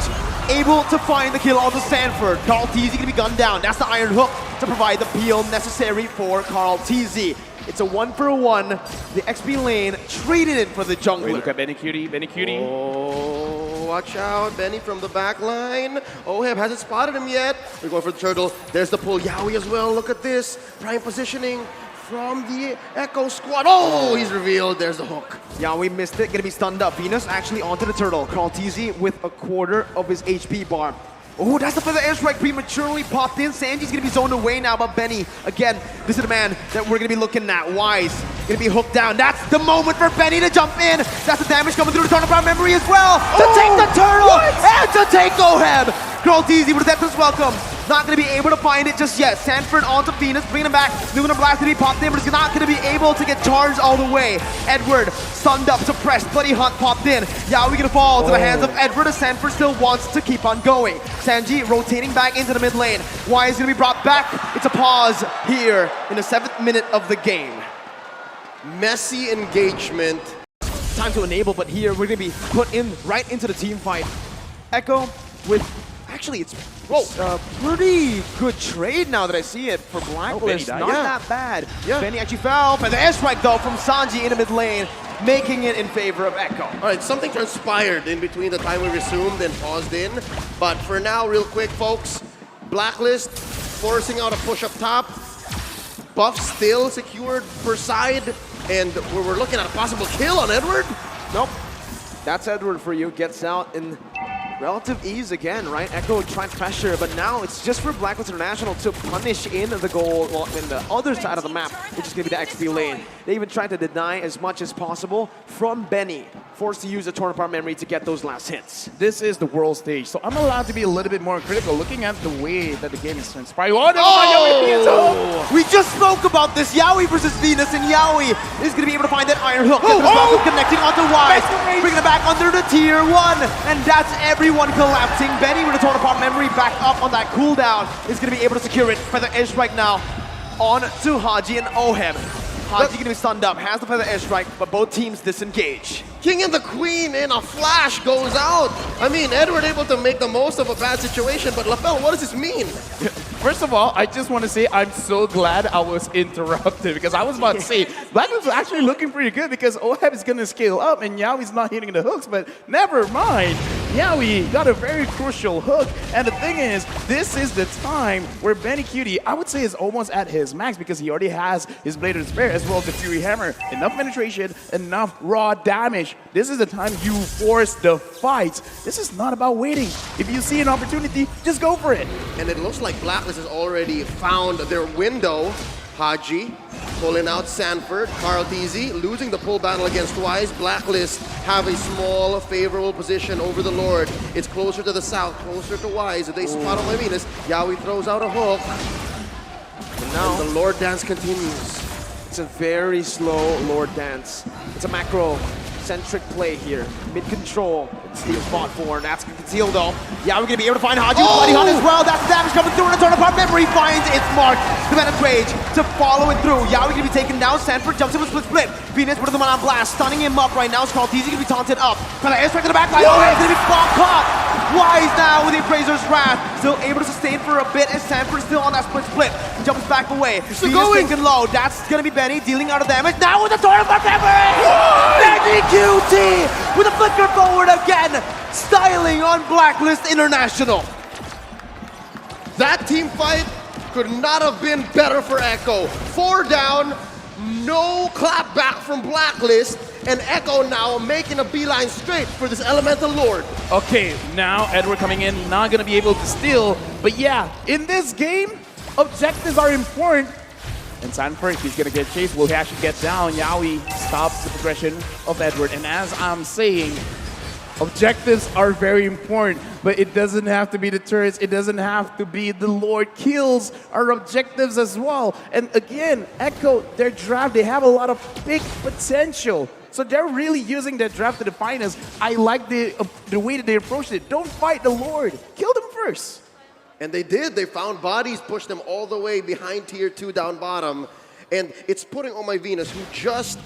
able to find the kill onto Sanford. Carl TZ going to be gunned down. That's the Iron Hook to provide the peel necessary for Carl TZ. It's a 1-for-1. The XP lane traded in for the jungler. Wait, look at Benecutie. Oh, watch out, Benny from the back line. Oheb hasn't spotted him yet. We're going for the turtle. There's the pull. Yaoi as well. Look at this. Prime positioning from the Echo squad. Oh, he's revealed. There's the hook. Yaoi missed it. Gonna be stunned up. Venus actually onto the turtle. Carl TZ with a quarter of his HP bar. Oh, that's the feather airstrike prematurely popped in. Sanji's gonna be zoned away now, but Benny, again, this is the man that we're gonna be looking at. Wise, gonna be hooked down. That's the moment for Benny to jump in. That's the damage coming through the turtle memory as well. To take the turtle and to take Oheb. Carl TZ with a deathless welcome. Not going to be able to find it just yet. Sanford onto Venus, bringing him back. Numinum Blast to be popped in, but he's not going to be able to get charged all the way. Edward, stunned up, suppressed. Bloody Hunt popped in. Yaoi going to fall to the hands of Edward as Sanford still wants to keep on going. Sanji rotating back into the mid lane. Wise is going to be brought back. It's a pause here in the 7th minute of the game. Messy engagement. Time to enable, but here we're going to be put in right into the team fight. Echo with... Actually, it's a pretty good trade now that I see it for Blacklist. Not that bad. Yeah. Benny actually fell, but the airstrike though from Sanji in the mid lane, making it in favor of Echo. All right, something transpired in between the time we resumed and paused in. But for now, real quick, folks, Blacklist forcing out a push up top. Buff still secured per side, and we're looking at a possible kill on Edward. Nope. That's Edward for you. Gets out in relative ease again, right? Echo trying pressure, but now it's just for Blacklist International to punish in the goal, well, in the other side of the map, which is going to be the XP lane. They even tried to deny as much as possible from Benny forced to use a torn apart memory to get those last hits. This is the world stage, so I'm allowed to be a little bit more critical looking at the way that the game is transpiring. We just spoke about this. Yaoi versus Venus, and Yaoi is going to be able to find that iron hook. Connecting onto Wise, bringing it back under the tier 1, and that's everyone collapsing. Benny with a torn apart memory back up on that cooldown is going to be able to secure it. Feather airstrike now on to Haji and Oheb. Haji going to be stunned up, has the feather airstrike, but both teams disengage. King and the Queen in a flash goes out. I mean, Edward able to make the most of a bad situation, but LaFell, what does this mean? First of all, I just want to say I'm so glad I was interrupted because I was about to say Blacklist was actually looking pretty good because Oheb is going to scale up and Yaoi's not hitting the hooks, but never mind. Yaoi got a very crucial hook, and the thing is, this is the time where Benny Cutie, I would say, is almost at his max because he already has his Blade of Despair as well as the Fury Hammer. Enough penetration, enough raw damage. This is the time you force the fight. This is not about waiting. If you see an opportunity, just go for it. And it looks like Blacklist has already found their window. Haji pulling out Sanford, Carl TZ losing the pull battle against Wise. Blacklist have a small favorable position over the Lord. It's closer to the south, closer to Wise. They spot on my Venus. Yaoi throws out a hook. And now the Lord dance continues. It's a very slow Lord dance. It's a macro-centric play here. Mid-control. Steal spot for, and that's concealed though. Yeah, we're gonna be able to find Haji with Bloody Hunt as well. That's the damage coming through, and a turn apart memory finds its mark. The Venom Rage to follow it through. Yeah, we're gonna be taken down. Sanford jumps in with split. Venus putting them on blast, stunning him up right now. Carl TZ gonna be taunted up. Kind of airstrike to the back line. Oh, it's gonna be caught. Wise now with the Appraiser's Wrath. Still able to sustain for a bit as Sanford still on that split. Jumps back away. Still Venus going. taken low. That's gonna be Benny dealing out of damage. Now with the turn apart memory. Benny QT with a flicker forward again. Styling on Blacklist International. That team fight could not have been better for Echo. 4 down, no clap back from Blacklist, and Echo now making a beeline straight for this Elemental Lord. Okay, now Edward coming in, not going to be able to steal. But yeah, in this game, objectives are important. And Sanford, he's going to get chased. Will he actually get down? Yaoi stops the progression of Edward. And as I'm saying, objectives are very important, but it doesn't have to be the turrets. It doesn't have to be the Lord kills our objectives as well. And again, Echo, their draft, they have a lot of big potential. So they're really using their draft to the finest. I like the way that they approached it. Don't fight the Lord. Kill them first. And they did. They found bodies, pushed them all the way behind tier 2 down bottom. And it's putting on my Venus, who just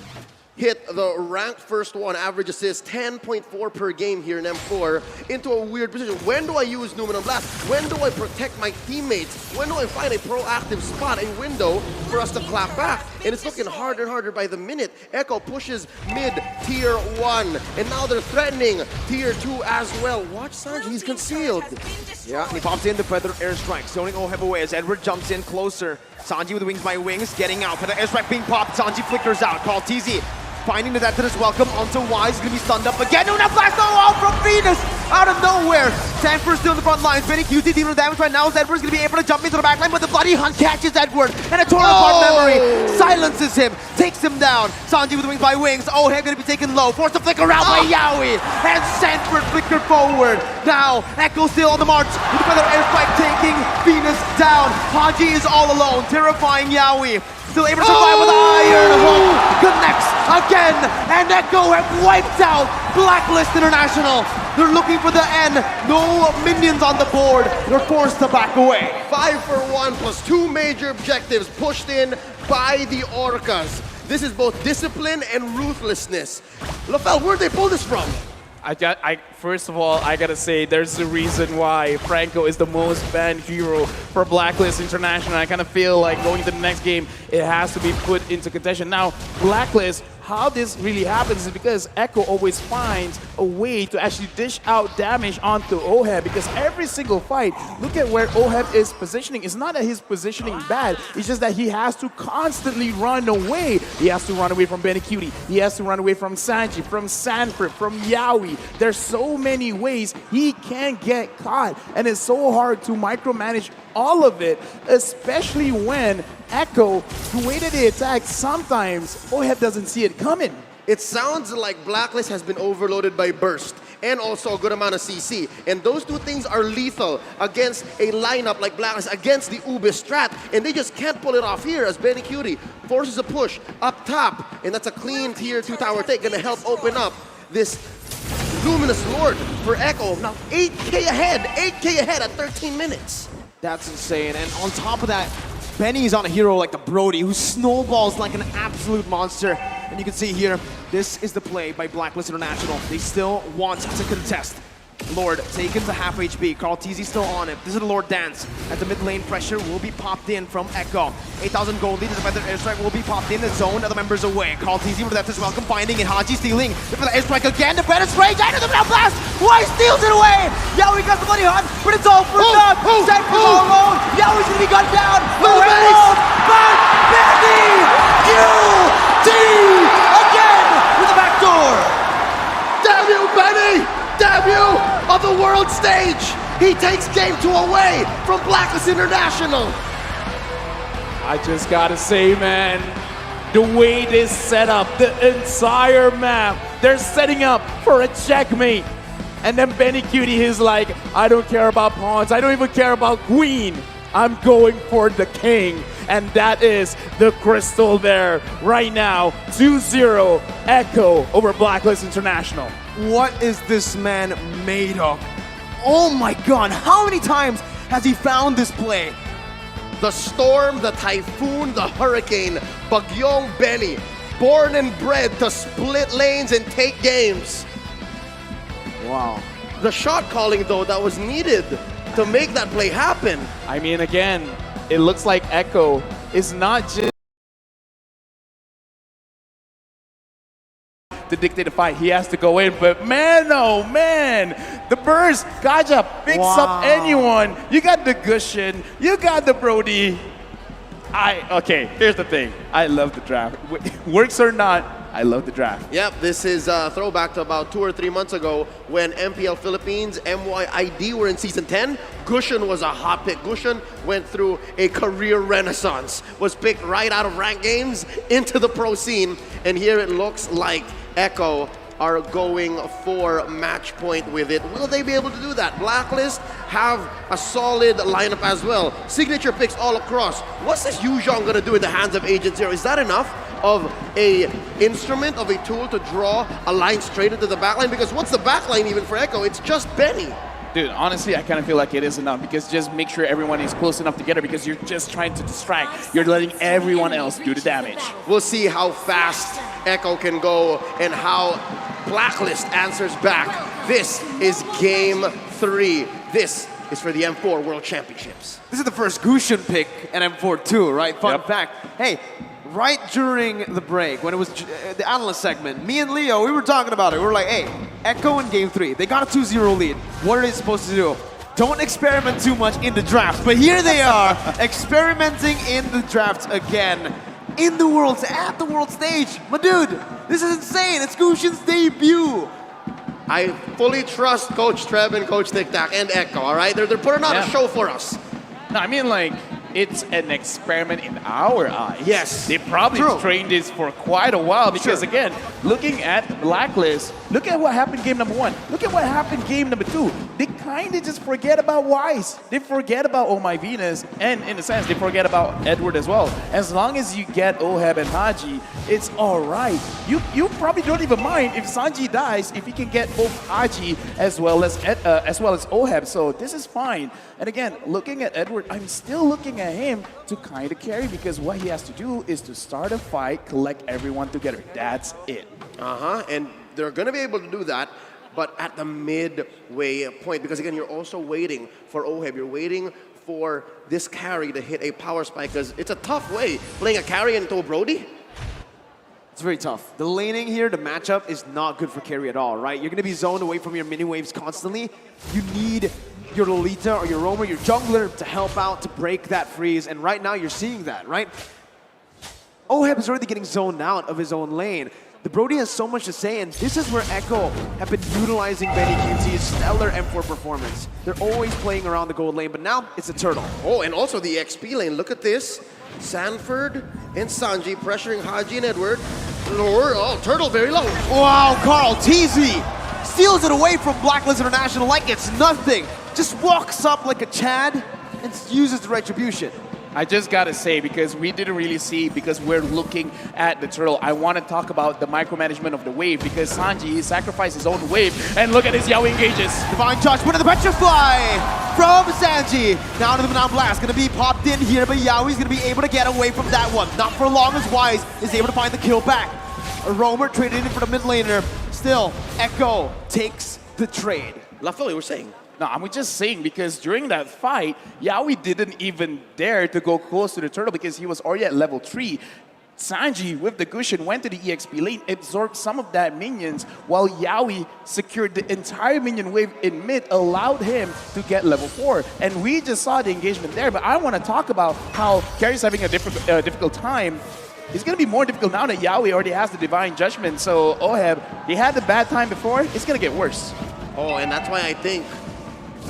hit the ranked first one, average assist, 10.4 per game here in M4, into a weird position. When do I use Numenor Blast? When do I protect my teammates? When do I find a proactive spot, a window for us to clap back? And it's looking harder and harder by the minute. Echo pushes mid tier 1, and now they're threatening tier 2 as well. Watch Sanji, he's concealed. Yeah, and he pops in the Feather Airstrike, zoning Oheb away as Edward jumps in closer. Sanji with Wings by Wings, getting out. Feather Airstrike being popped, Sanji flickers out. Carl TZ finding the death to this welcome onto Wise, gonna be stunned up again. No, that blast out from Venus out of nowhere. Sanford still in the front lines. Benny QT dealing damage right now as Edward's gonna be able to jump into the back line, but the Bloody Hunt catches Edward, and a torn apart memory silences him, takes him down. Sanji with Wings by Wings. Oheb gonna be taken low, forced to flicker out by Yaoi, and Sanford flickered forward. Now Echo still on the march with the Feather Airstrike taking Venus down. Haji is all alone, terrifying Yaoi. Still able to survive with Iron Hook. Connects again, and Echo have wiped out Blacklist International. They're looking for the end. No minions on the board. They're forced to back away. 5 for 1 plus 2 major objectives pushed in by the Orcas. This is both discipline and ruthlessness. LaFell, where'd they pull this from? First of all, I gotta say, there's a reason why Franco is the most banned hero for Blacklist International. I kind of feel like going to the next game, it has to be put into contention. Now, Blacklist, how this really happens is because Echo always finds a way to actually dish out damage onto Oheb, because every single fight, look at where Oheb is positioning. It's not that he's positioning bad, it's just that he has to constantly run away. He has to run away from Benny Cutie, he has to run away from Sanji, from Sanford, from Yaoi. There's so many ways he can get caught, and it's so hard to micromanage all of it, especially when Echo, the way that they attack, sometimes Oheb doesn't see it coming. It sounds like Blacklist has been overloaded by Burst and also a good amount of CC. And those two things are lethal against a lineup like Blacklist, against the Ubis strat. And they just can't pull it off here as Benny Cutie forces a push up top. And that's a clean tier 2 tower take, gonna help open up this Luminous Lord for Echo. Now 8K ahead at 13 minutes. That's insane. And on top of that, Benny's on a hero like the Brody, who snowballs like an absolute monster. And you can see here, this is the play by Blacklist International. They still want to contest. Lord taken to half HP. Carl TZ still on it. This is the Lord dance. At the mid lane, pressure will be popped in from Echo. 8,000 gold lead. The defender airstrike will be popped in. The zone. Other members away. Carl TZ with that is welcome. Finding it. Haji stealing. For the airstrike again. The Predator range. Into the ground blast. Why steals it away? Yowie got the money hunt, but it's all for naught. Set for all alone. Yowie's gonna be gunned down. Little base. But Benny QT again with the back door. Damn you, Benny! Damn you! On the world stage, he takes game 2 away from Blacklist International. I just gotta say, man, the way this set up, the entire map, they're setting up for a checkmate. And then Benny Cutie is like, I don't care about pawns, I don't even care about queen. I'm going for the king. And that is the crystal there right now. 2-0 Echo over Blacklist International. What is this man made of? Oh my god, how many times has he found this play? The storm, the typhoon, the hurricane, Bagyong Benny, born and bred to split lanes and take games. Wow. The shot calling, though, that was needed to make that play happen. I mean, again, it looks like Echo is not just to dictate the fight. He has to go in, but man, oh man, the burst, Gaja picks up anyone. You got the Gushin, you got the Brody. Okay, here's the thing. I love the draft. Works or not, I love the draft. Yep, this is a throwback to about 2 or 3 months ago when MPL Philippines, MYID were in Season 10. Gushin was a hot pick. Gushin went through a career renaissance, was picked right out of ranked games into the pro scene, and here it looks like Echo are going for match point with it. Will they be able to do that? Blacklist have a solid lineup as well. Signature picks all across. What's this Yuzhong gonna do in the hands of Agent Zero? Is that enough of a instrument, of a tool to draw a line straight into the backline? Because what's the backline even for Echo? It's just Benny. Dude, honestly, I kind of feel like it is enough because just make sure everyone is close enough together because you're just trying to distract. You're letting everyone else do the damage. We'll see how fast Echo can go and how Blacklist answers back. This is game 3. This is for the M4 World Championships. This is the first Gushin pick at M4 too, right? Fun fact. Hey, right during the break, when it was the analyst segment, me and Leo, we were talking about it. We were like, hey, Echo in game 3, they got a 2-0 lead. What are they supposed to do? Don't experiment too much in the draft. But here they are, experimenting in the draft again. In the world, at the world stage. My dude, this is insane. It's Gushin's debut. I fully trust Coach Trev and Coach Tic Tac and Echo, all right? They're putting on a show for us. No, I mean, like, it's an experiment in our eyes. Yes. They probably trained this for quite a while because, again, looking at Blacklist, look at what happened game number 1. Look at what happened game number 2. They kind of just forget about Wise. They forget about Oh My Venus, and in a sense, they forget about Edward as well. As long as you get Oheb and Haji, it's all right. You probably don't even mind if Sanji dies if you can get both Haji as well as Oheb. So this is fine. And again, looking at Edward, I'm still looking at him to kind of carry because what he has to do is to start a fight, collect everyone together. That's it. And they're going to be able to do that, but at the midway point, because again, you're also waiting for Oheb. You're waiting for this carry to hit a power spike because it's a tough way playing a carry into a Brody. It's very tough. The laning here, the matchup is not good for carry at all, right? You're going to be zoned away from your mini waves constantly. You need your Lolita or your Roamer, your jungler to help out to break that freeze, and right now you're seeing that, right? Oheb is already getting zoned out of his own lane. The Brody has so much to say, and this is where Echo have been utilizing Benny QT's stellar M4 performance. They're always playing around the gold lane, but now it's a turtle. Oh, and also the XP lane. Look at this. Sanford and Sanji pressuring Haji and Edward. Lower, oh, turtle very low. Wow, Carl TZ steals it away from Blacklist International like it's nothing. Just walks up like a Chad and uses the retribution. I just gotta say, because we didn't really see, because we're looking at the turtle, I want to talk about the micromanagement of the wave, because Sanji, he sacrificed his own wave, and look at his Yaoi engages. Divine Judgment of the Petrify from Sanji. Now to the Manon Blast, gonna be popped in here, but Yaoi's gonna be able to get away from that one. Not for long as Wise is able to find the kill back. A roamer traded in for the mid laner. Still, Echo takes the trade. Lafo, you were saying. No, I'm just saying, because during that fight, Yaoi didn't even dare to go close to the turtle because he was already at level 3. Sanji, with the cushion, went to the EXP lane, absorbed some of that minions, while Yaoi secured the entire minion wave in mid, allowed him to get level 4. And we just saw the engagement there, but I want to talk about how Carrie's having a difficult time. It's going to be more difficult now that Yaoi already has the Divine Judgment, so Oheb, he had the bad time before, it's going to get worse. Oh, and that's why I think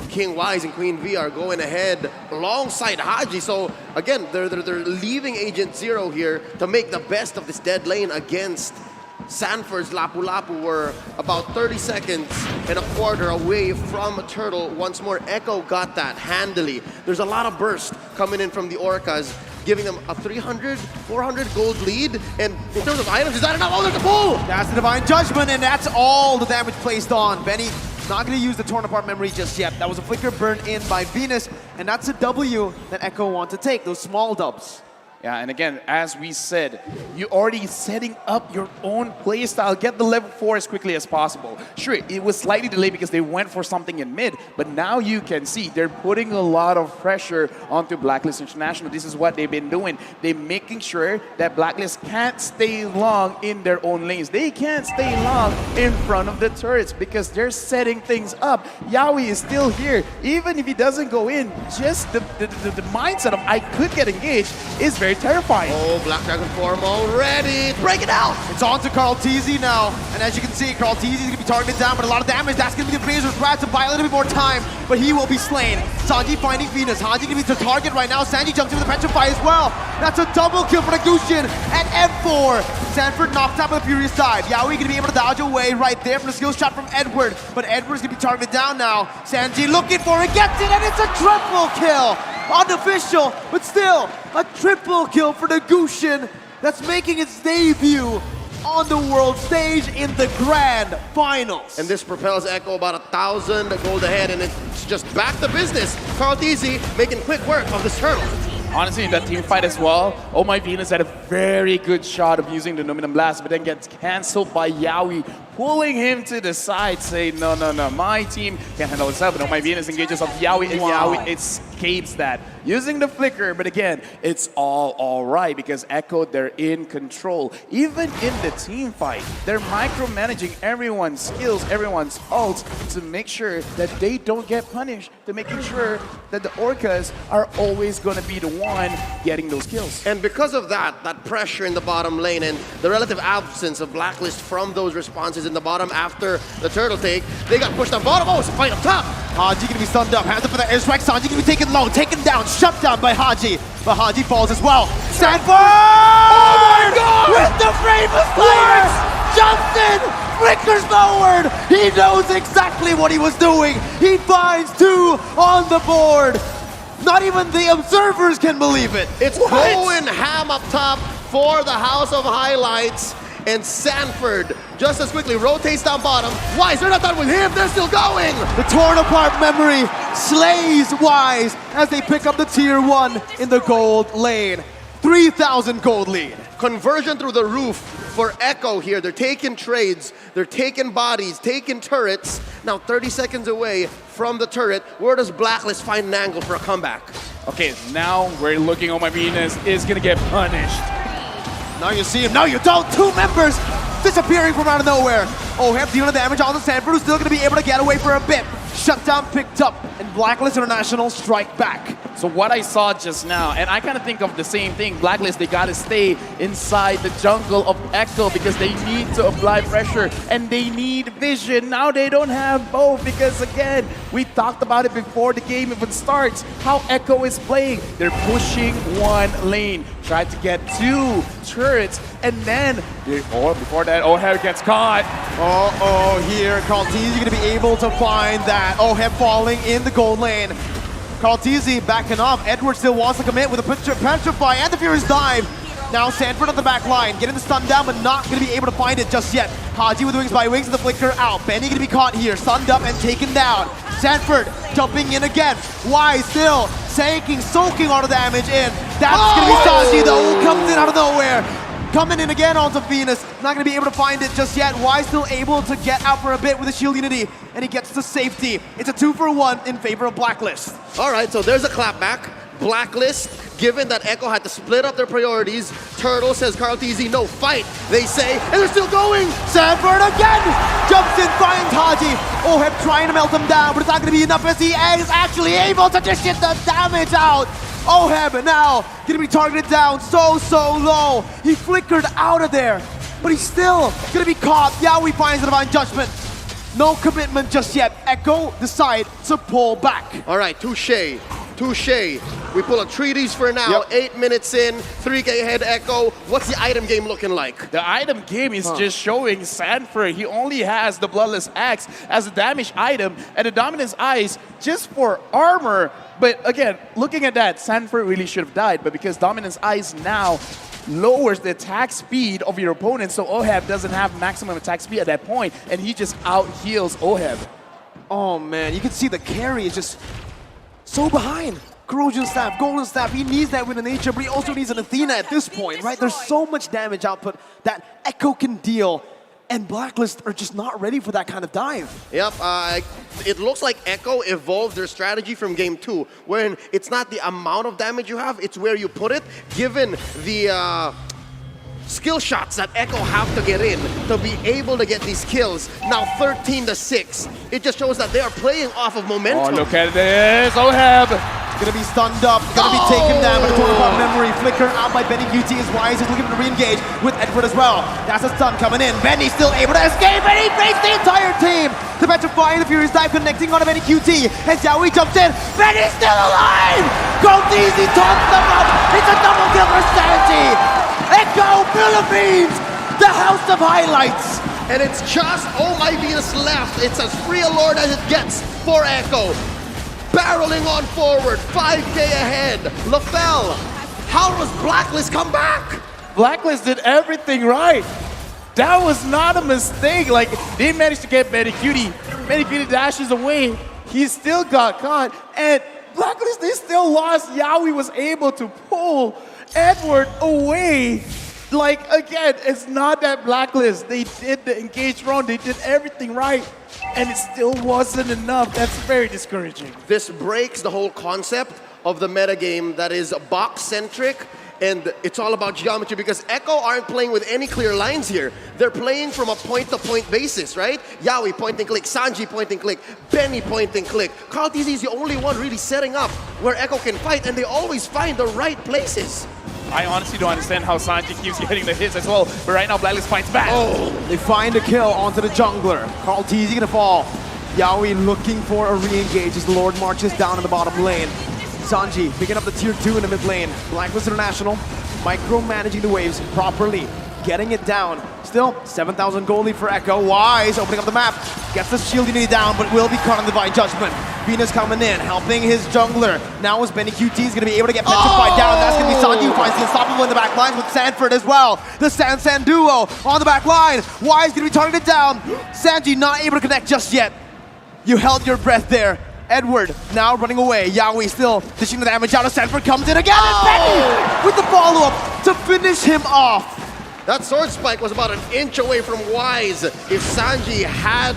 King Wise and Queen V are going ahead alongside Haji. So again, they're leaving Agent Zero here to make the best of this dead lane against Sanford's Lapu Lapu. We're about 30 seconds and a quarter away from Turtle. Once more, Echo got that handily. There's a lot of burst coming in from the Orcas, giving them a 300, 400 gold lead. And in terms of items, is that enough? Oh, there's a pull! That's the Divine Judgment, and that's all the damage placed on. Benny not going to use the torn apart memory just yet. That was a flicker burned in by Venus, and that's a W that Echo want to take, those small dubs. Yeah, and again, as we said, you're already setting up your own playstyle. Get the level 4 as quickly as possible. Sure, it was slightly delayed because they went for something in mid, but now you can see they're putting a lot of pressure onto Blacklist International. This is what they've been doing. They're making sure that Blacklist can't stay long in their own lanes. They can't stay long in front of the turrets because they're setting things up. Yaoi is still here. Even if he doesn't go in, just the mindset of I could get engaged is very terrifying. Oh, Black Dragon form already. Break it out. It's on to Carl TZ now. And as you can see, Carl TZ is going to be targeted down, but a lot of damage. That's going to be the Razor's Wrath to buy a little bit more time, but he will be slain. Sanji finding Venus. Haji going to be the target right now. Sanji jumps into the Petrify as well. That's a double kill for the Gushin at M4. Sanford knocked out by the Furious Dive. Yaoi going to be able to dodge away right there from the skill shot from Edward, but Edward's going to be targeted down now. Sanji looking for it, gets it, and it's a triple kill. Unofficial, but still a triple kill for the Gushin that's making its debut on the world stage in the Grand Finals. And this propels Echo about 1,000 gold ahead, and it's just back to business. Carl TZ making quick work of this turtle. Honestly, in that team fight as well, Oh My Venus had a very good shot of using the Numinum Blast, but then gets cancelled by Yaoi, pulling him to the side, saying, no, my team can't handle itself. And Oh My Venus engages off Yaoi, and Yaoi escapes that. Using the flicker, but again, it's all right because Echo, they're in control. Even in the team fight, they're micromanaging everyone's skills, everyone's ults to make sure that they don't get punished, to making sure that the Orcas are always going to be the one getting those kills. And because of that pressure in the bottom lane and the relative absence of Blacklist from those responses in the bottom after the turtle take, they got pushed on bottom. Oh, it's a fight up top. Haji gonna be stunned up, hands up for the airstrike. Sanji gonna be taken low, taken down, shut down by Haji. But Haji falls as well. Sanford! Oh my God! With the Bravest Slayer! Jumps in, flickers forward. He knows exactly what he was doing. He finds 2 on the board. Not even the observers can believe it. It's going ham up top for the House of Highlights. And Sanford just as quickly rotates down bottom. Wise, they're not done with him, they're still going! The torn apart memory slays Wise as they pick up the tier 1 in the gold lane. 3,000 gold lead. Conversion through the roof for Echo here. They're taking trades, they're taking bodies, taking turrets. Now 30 seconds away from the turret. Where does Blacklist find an angle for a comeback? Okay, now we're looking. Oh My Venus is gonna get punished. Now you see him, no you don't! 2 members disappearing from out of nowhere. Oheb dealing damage on the Sanford, who's still gonna be able to get away for a bit. Shutdown picked up, and Blacklist International strike back. So what I saw just now, and I kind of think of the same thing, Blacklist, they got to stay inside the jungle of Echo because they need to apply pressure and they need vision. Now they don't have both because, again, we talked about it before the game even starts, how Echo is playing. They're pushing one lane, try to get 2 turrets, and then, before that, Oheb gets caught. Here, Carlteasy going to be able to find that. Oheb falling in the gold lane. Carlteasy backing off. Edward still wants to commit with a Petrify and the Furious Dive. Now Sanford on the back line, getting the stun down, but not going to be able to find it just yet. Haji with Wings by Wings and the Flicker out. Benny going to be caught here, stunned up and taken down. Sanford jumping in again. Why still soaking all the damage in. That's going to be Sanji though, who comes in out of nowhere. Coming in again onto Venus, not going to be able to find it just yet. Why still able to get out for a bit with a shield unity, and he gets the safety. It's a 2-for-1 in favor of Blacklist. All right, so there's a clapback. Blacklist, given that Echo had to split up their priorities, Turtle says Carlteasy, no, fight, they say, and they're still going! Sanford again! Jumps in, finds Haji. Oheb trying to melt him down, but it's not going to be enough as he is actually able to dish it the damage out. Oheb now going to be targeted down so low. He flickered out of there, but he's still going to be caught. Yaoi finds the Divine Judgment. No commitment just yet. Echo decide to pull back. All right, touche. We pull a treaties for now. 8 minutes in, 3K ahead Echo. What's the item game looking like? The item game is just showing Sanford. He only has the Bloodless Axe as a damage item and the Dominance Eyes just for armor. But again, looking at that, Sanford really should have died. But because Dominance Eyes now lowers the attack speed of your opponent, so Oheb doesn't have maximum attack speed at that point, and he just out-heals Oheb. Oh man, you can see the carry is just so behind. Corrosion Staff, Golden Staff, he needs that with a nature, but he also needs an Athena at this point, right? There's so much damage output that Echo can deal, and Blacklist are just not ready for that kind of dive. Yep, it looks like Echo evolved their strategy from game 2, wherein it's not the amount of damage you have, it's where you put it, given the skill shots that Echo have to get in to be able to get these kills. Now 13-6. It just shows that they are playing off of momentum. Oh, look at this, Oheb! Gonna be stunned up, gonna be taken down by the total part memory. Flicker out by Benny QT is Wise is looking to re-engage with Edward as well. That's a stun coming in. Benny still able to escape, and he fakes the entire team. The Petrify and the Furious Dive connecting on to Benny QT. And Xiaoyi jumps in. Benny's still alive! Goldiezy taunts them up. It's a double kill for Sanji. Echo Philippines, the house of highlights. And it's just Oh My Venus left. It's as free a lord as it gets for Echo. Barreling on forward, 5K ahead. LaFell, how does Blacklist come back? Blacklist did everything right. That was not a mistake. Like, they managed to get Medicutie. Medicutie dashes away. He still got caught. And Blacklist, they still lost. Yaoi was able to pull Edward away. Like, again, it's not that Blacklist. They did the engage round. They did everything right. And it still wasn't enough. That's very discouraging. This breaks the whole concept of the metagame that is box-centric, and it's all about geometry because Echo aren't playing with any clear lines here. They're playing from a point-to-point basis, right? Yaoi point and click, Sanji point and click, Benny point and click. Carlteasy is the only one really setting up where Echo can fight, and they always find the right places. I honestly don't understand how Sanji keeps getting the hits as well, but right now Blacklist fights back. Oh, they find a kill onto the jungler. Carlteasy gonna fall. Yaoi looking for a re-engage as the Lord marches down in the bottom lane. Sanji picking up the tier 2 in the mid lane. Blacklist International micromanaging the waves properly, getting it down. Still, 7,000 gold lead for Echo. Wise opening up the map. Gets the shield unity down, but will be caught on Divine Judgment. Venus coming in, helping his jungler. Now as Benny QT is going to be able to get petrified down. That's going to be Sanji who finds the unstoppable in the back lines with Sanford as well. The San duo on the back line. Wise going to be targeted down. Sanji not able to connect just yet. You held your breath there. Edward now running away. Yaoi still dishing the damage out. Sanford comes in again. And Benny with the follow-up to finish him off. That sword spike was about an inch away from Wise. If Sanji had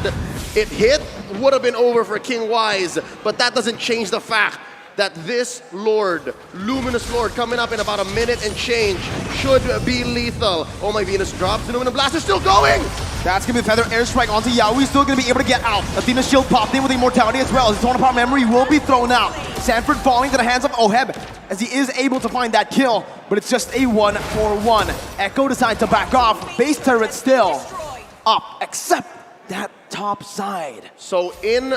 it hit, would have been over for King Wise. But that doesn't change the fact that this Lord, Luminous Lord, coming up in about a minute and change, should be lethal. Oh my Venus drops, the Luminous Blast is still going! That's gonna be the Feather Airstrike onto Yaoi, still gonna be able to get out. Athena's shield popped in with Immortality as well. His torn apart memory will be thrown out. Sanford falling to the hands of Oheb as he is able to find that kill, but it's just a 1-for-1. Echo decides to back off. Base turret still up, except that top side. So in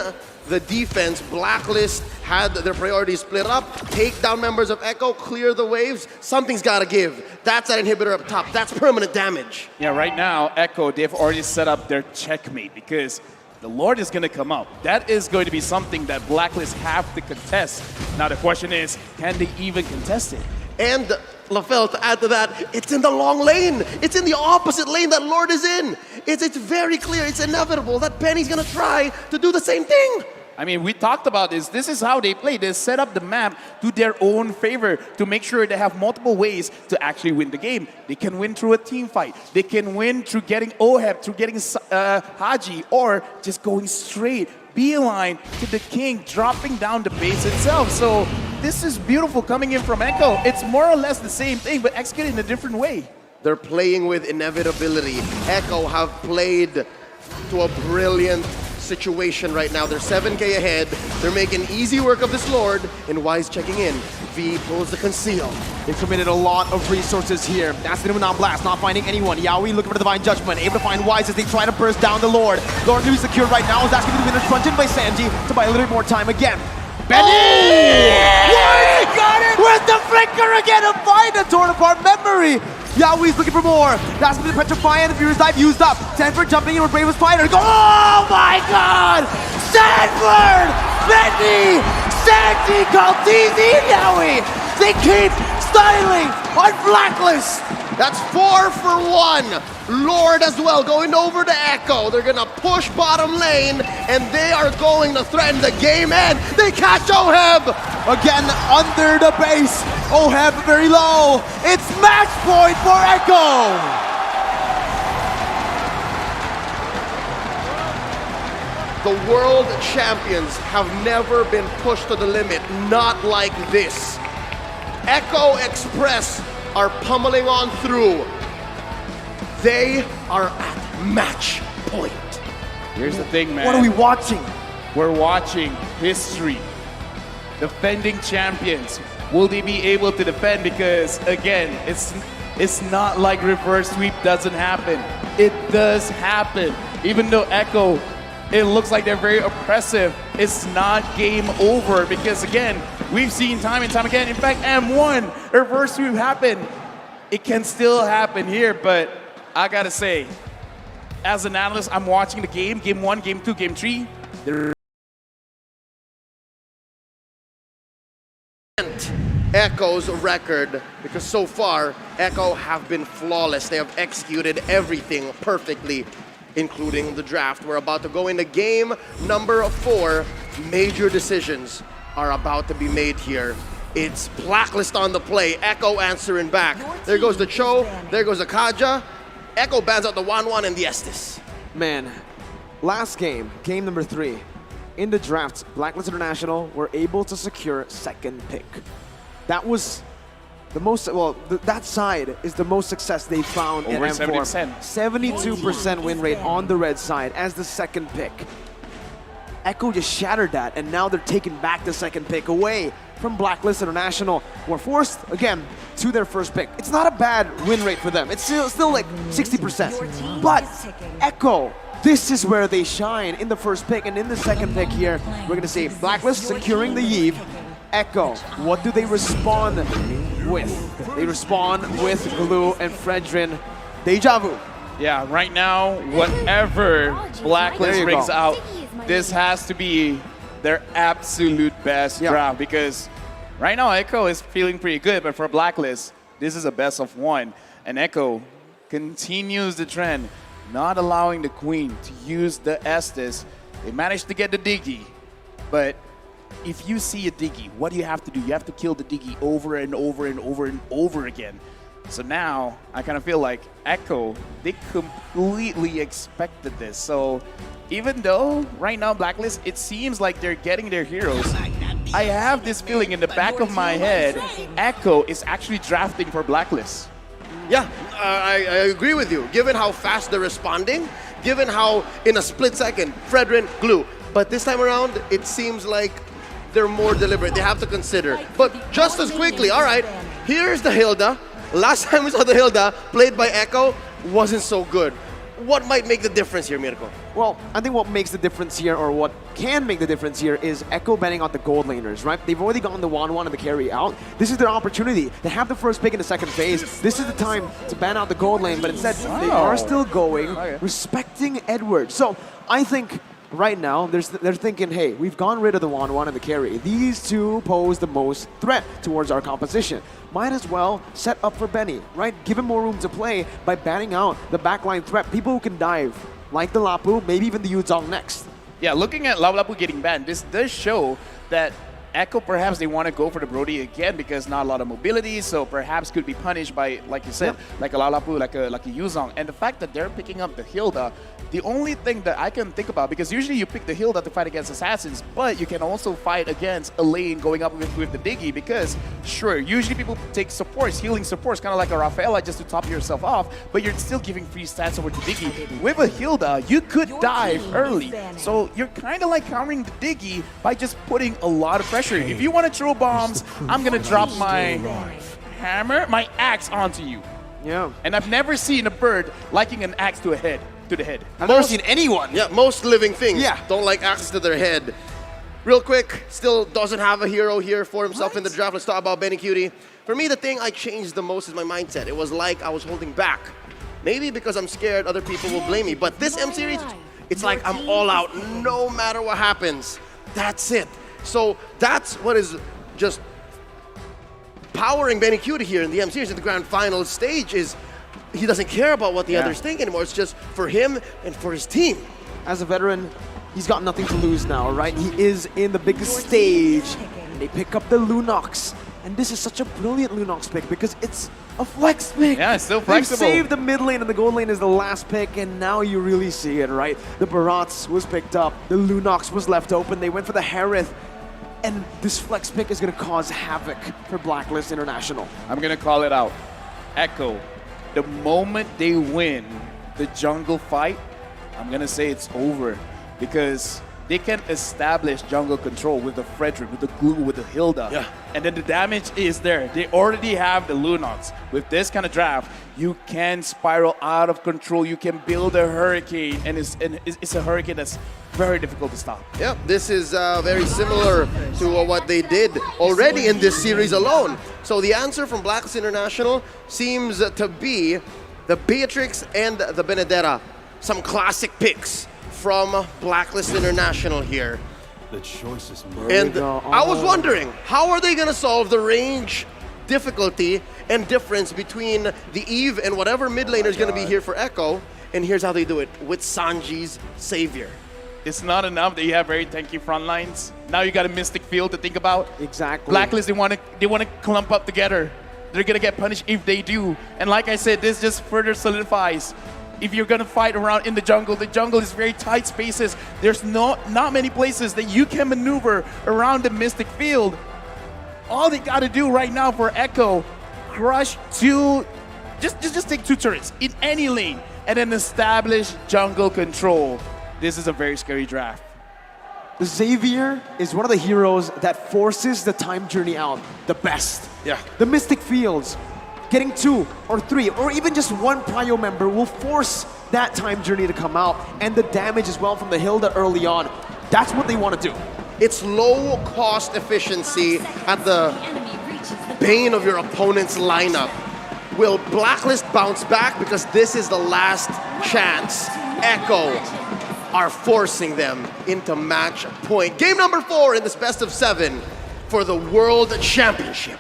the defense, Blacklist had their priorities split up. Take down members of Echo, clear the waves. Something's got to give. That's that inhibitor up top. That's permanent damage. Yeah, right now, Echo, they've already set up their checkmate because the Lord is going to come up. That is going to be something that Blacklist have to contest. Now the question is, can they even contest it? And LaFell, to add to that, it's in the long lane. It's in the opposite lane that Lord is in. It's very clear, it's inevitable that Penny's gonna try to do the same thing. I mean, we talked about this. This is how they play. They set up the map to their own favor to make sure they have multiple ways to actually win the game. They can win through a team fight. They can win through getting Oheb, through getting Haji, or just going straight, beeline to the king, dropping down the base itself. So this is beautiful coming in from Echo. It's more or less the same thing, but executed in a different way. They're playing with inevitability. Echo have played to a brilliant situation right now. They're 7K ahead. They're making easy work of this Lord, and Wise checking in. V pulls the conceal. They've committed a lot of resources here. That's the now Blast, not finding anyone. Yaoi looking for the Divine Judgment, able to find Wise as they try to burst down the Lord. Lord to be secured right now is asking for the winner crunch in by Sanji to buy a little bit more time again. Benny! Wise got it! With the flicker again to find a torn apart memory! Yaoi's looking for more. That's going to be the Petrify and the Furious Dive used up. Sanford jumping in with Bravest Fighter. Oh my god! Sanford! Benny! Sandy called TZ Yaoi! They keep styling on Blacklist! That's 4 for 1. Lord as well going over to Echo. They're gonna push bottom lane and they are going to threaten the game end. They catch Oheb! Again, under the base. Oheb very low. It's match point for Echo! The world champions have never been pushed to the limit, not like this. Echo Express are pummeling on through. They are at match point. Here's the thing, man. What are we watching? We're watching history. Defending champions. Will they be able to defend? Because again, it's not like reverse sweep doesn't happen. It does happen. Even though Echo, it looks like they're very oppressive, it's not game over because again, we've seen time and time again. In fact, M1, reverse sweep happened. It can still happen here, but I gotta say, as an analyst, I'm watching the game, game 1, game 2, game 3. Echo's record, because so far, Echo have been flawless. They have executed everything perfectly, including the draft. We're about to go into game number 4. Major decisions are about to be made here. It's Blacklist on the play. Echo answering back. There goes the Cho. There goes the Kaja. Echo bans out the 1-1 and the Estes. Man, last game, game number 3, in the draft, Blacklist International were able to secure second pick. That was the most, well, that side is the most success they found in Over M4. 70%. 72% win rate on the red side as the second pick. Echo just shattered that, and now they're taking back the second pick away from Blacklist International. Were forced, again, to their first pick. It's not a bad win rate for them. It's still like 60%. But Echo, this is where they shine in the first pick, and in the second pick here, we're gonna see Blacklist securing the Eve. Echo, what do they respond with? They respond with Glue and Fredrin. Deja vu. Yeah, right now, whatever Blacklist brings go. out, this has to be their absolute best draft because right now Echo is feeling pretty good, but for Blacklist, this is a best of 1. And Echo continues the trend, not allowing the Queen to use the Estes. They managed to get the Diggy, but if you see a Diggy, what do you have to do? You have to kill the Diggy over and over and over and over again. So now, I kind of feel like Echo, they completely expected this. So even though right now Blacklist, it seems like they're getting their heroes, I have this feeling in the back of my head, Echo is actually drafting for Blacklist. Yeah, I agree with you. Given how fast they're responding, given how in a split second, Fredrin, Glue. But this time around, it seems like they're more deliberate. They have to consider. But just as quickly, all right, here's the Hilda. Last time we saw the Hilda played by Echo wasn't so good. What might make the difference here, Mirko? Well, I think what makes the difference here, or what can make the difference here, is Echo betting on the gold laners, right? They've already gotten the 1-1 and the carry out. This is their opportunity. They have the first pick in the second phase. This is the time to ban out the gold lane, but instead they are still going, respecting Edward. So I think right now they're thinking, hey, we've gone rid of the 1-1 and the carry. These two pose the most threat towards our composition. Might as well set up for Benny, right? Give him more room to play by banning out the backline threat. People who can dive, like the Lapu, maybe even the Yuzong next. Yeah, looking at Lapu getting banned, this does show that Echo, perhaps they want to go for the Brody again because not a lot of mobility, so perhaps could be punished by, like you said, like a Lapu, like a Yuzong. And the fact that they're picking up the Hilda, the only thing that I can think about, because usually you pick the Hilda to fight against assassins, but you can also fight against a lane going up with the Diggy, because sure, usually people take supports, healing supports, kind of like a Rafaela just to top yourself off, but you're still giving free stats over to Diggy. With a Hilda, you could dive early, so you're kind of like countering the Diggy by just putting a lot of pressure. If you want to throw bombs, I'm going to drop my hammer, my axe onto you. Yeah. And I've never seen a bird liking an axe to the head. I've never seen anyone. Yeah, most living things Yeah. don't like access to their head. Real quick, still doesn't have a hero here for himself in the draft. Let's talk about Benny Cutie. For me, the thing I changed the most is my mindset. It was like I was holding back. Maybe because I'm scared other people will blame me. But this M series, it's like I'm all out no matter what happens. That's it. So that's what is just powering Benny Cutie here in the M series at the grand final stage is he doesn't care about what the others think anymore. It's just for him and for his team. As a veteran, he's got nothing to lose now, right? He is in the biggest stage. They pick up the Lunox. And this is such a brilliant Lunox pick because it's a flex pick. Yeah, it's still flexible. They've saved the mid lane and the gold lane is the last pick, and now you really see it, right? The Barats was picked up, the Lunox was left open, they went for the Harith, and this flex pick is going to cause havoc for Blacklist International. I'm going to call it out. Echo, the moment they win the jungle fight, I'm going to say it's over because they can establish jungle control with the Frederick, with the Glue, with the Hilda. Yeah. And then the damage is there. They already have the Lunox. With this kind of draft, you can spiral out of control. You can build a hurricane, and it's a hurricane that's very difficult to stop. Yep, this is very similar to what they did already in this series alone. So the answer from Blacklist International seems to be the Beatrix and the Benedetta. Some classic picks from Blacklist International here. The choice is And I was wondering, how are they going to solve the range difficulty and difference between the Eve and whatever mid laner is going to be here for Echo? And here's how they do it, with Sanji's Savior. It's not enough that you have very tanky front lines. Now you got a Mystic Field to think about. Exactly. Blacklist, they want to clump up together. They're going to get punished if they do. And like I said, this just further solidifies if you're gonna fight around in the jungle is very tight spaces. There's not many places that you can maneuver around the Mystic Field. All they gotta do right now for Echo, crush two, just take two turrets in any lane and then establish jungle control. This is a very scary draft. The Xavier is one of the heroes that forces the time journey out the best. Yeah. The Mystic Fields, getting 2 or 3 or even just 1 prio member will force that time journey to come out, and the damage as well from the Hilda early on. That's what they want to do. It's low cost efficiency at the bane of your opponent's lineup. Will Blacklist bounce back? Because this is the last chance. Echo are forcing them into match point. Game number 4 in this best of 7 for the World Championship.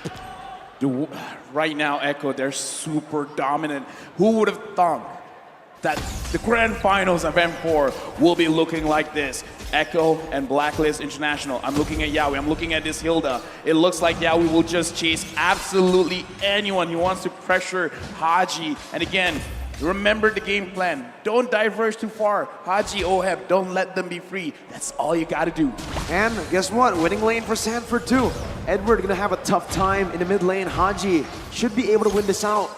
Right now, Echo, they're super dominant. Who would have thought that the grand finals of M4 will be looking like this? Echo and Blacklist International. I'm looking at Yawi, I'm looking at this Hilda. It looks like Yawi will just chase absolutely anyone who wants to pressure Haji. And again, remember the game plan. Don't diverge too far. Haji, Oheb, don't let them be free. That's all you gotta do. And guess what? Winning lane for Sanford too. Edward gonna have a tough time in the mid lane. Haji should be able to win this out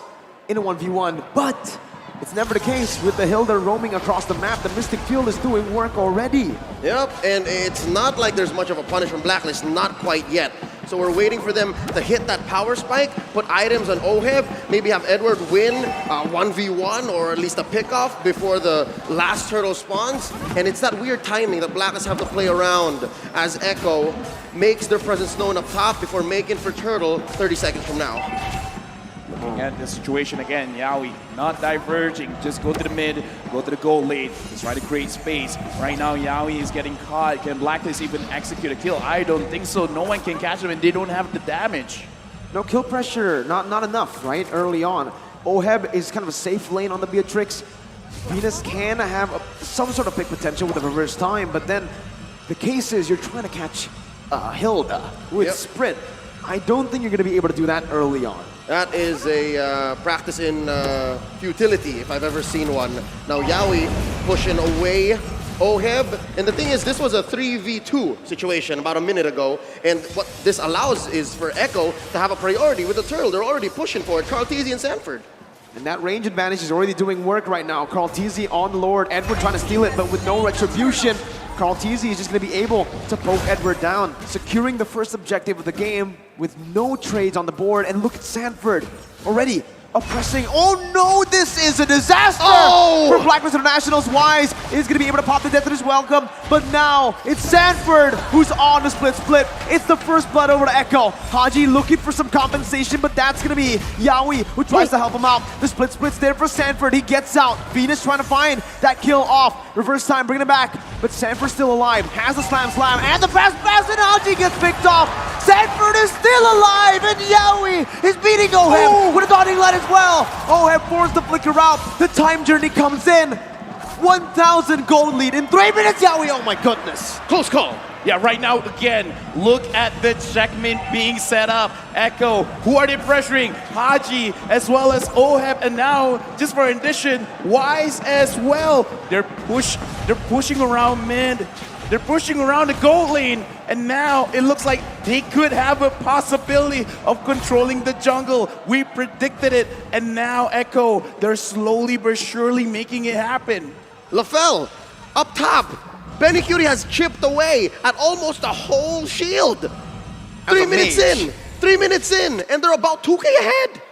in a 1v1, but It's never the case. With the Hilda roaming across the map, the Mystic Field is doing work already. Yep, and it's not like there's much of a punish from Blacklist, not quite yet. So we're waiting for them to hit that power spike, put items on Oheb, maybe have Edward win 1v1 or at least a pickoff before the last turtle spawns. And it's that weird timing that Blacklist have to play around as Echo makes their presence known up top before making for turtle 30 seconds from now. Looking at the situation again, Yaoi not diverging, just go to the mid, go to the goal lane, just try to create space. Right now, Yaoi is getting caught. Can Blacklist even execute a kill? I don't think so. No one can catch him, and they don't have the damage. No kill pressure, not enough, right? Early on. Oheb is kind of a safe lane on the Beatrix. Venus can have some sort of pick potential with a reverse time, but then the case is you're trying to catch Hilda with sprint. I don't think you're going to be able to do that early on. That is a practice in futility, if I've ever seen one. Now Yaoi pushing away Oheb. And the thing is, this was a 3v2 situation about a minute ago. And what this allows is for Echo to have a priority with the turtle. They're already pushing for it. Carltesi and Sanford. And that range advantage is already doing work right now. Carltesi on the Lord. Edward trying to steal it, but with no retribution. Carltesi is just going to be able to poke Edward down, securing the first objective of the game with no trades on the board. And look at Sanford already oppressing. Oh no, this is a disaster for Blacklist International's. Wise is going to be able to pop the death of his welcome, but now it's Sanford who's on the split. It's the first blood over to Echo. Haji looking for some compensation, but that's going to be Yaoi who tries to help him out. The split's there for Sanford. He gets out. Venus trying to find that kill off. Reverse time, bringing it back, but Sanford's still alive. Has the slam, and the fast pass, and Haji gets picked off. Sanford is still alive, and Yaoi is beating Oheb with a dotting line as well. Oheb forced the flicker out. The time journey comes in. 1,000 gold lead in 3 minutes, Yaoi. Oh my goodness. Close call. Yeah, right now, again, look at the checkmate being set up. Echo, who are they pressuring? Haji, as well as Oheb, and now, just for addition, Wise as well. They're pushing around mid. They're pushing around the gold lane, and now it looks like they could have a possibility of controlling the jungle. We predicted it, and now Echo, they're slowly but surely making it happen. LaFell, up top. Benny Cutie has chipped away at almost a whole shield. 3 minutes in. 3 minutes in, and they're about 2K ahead.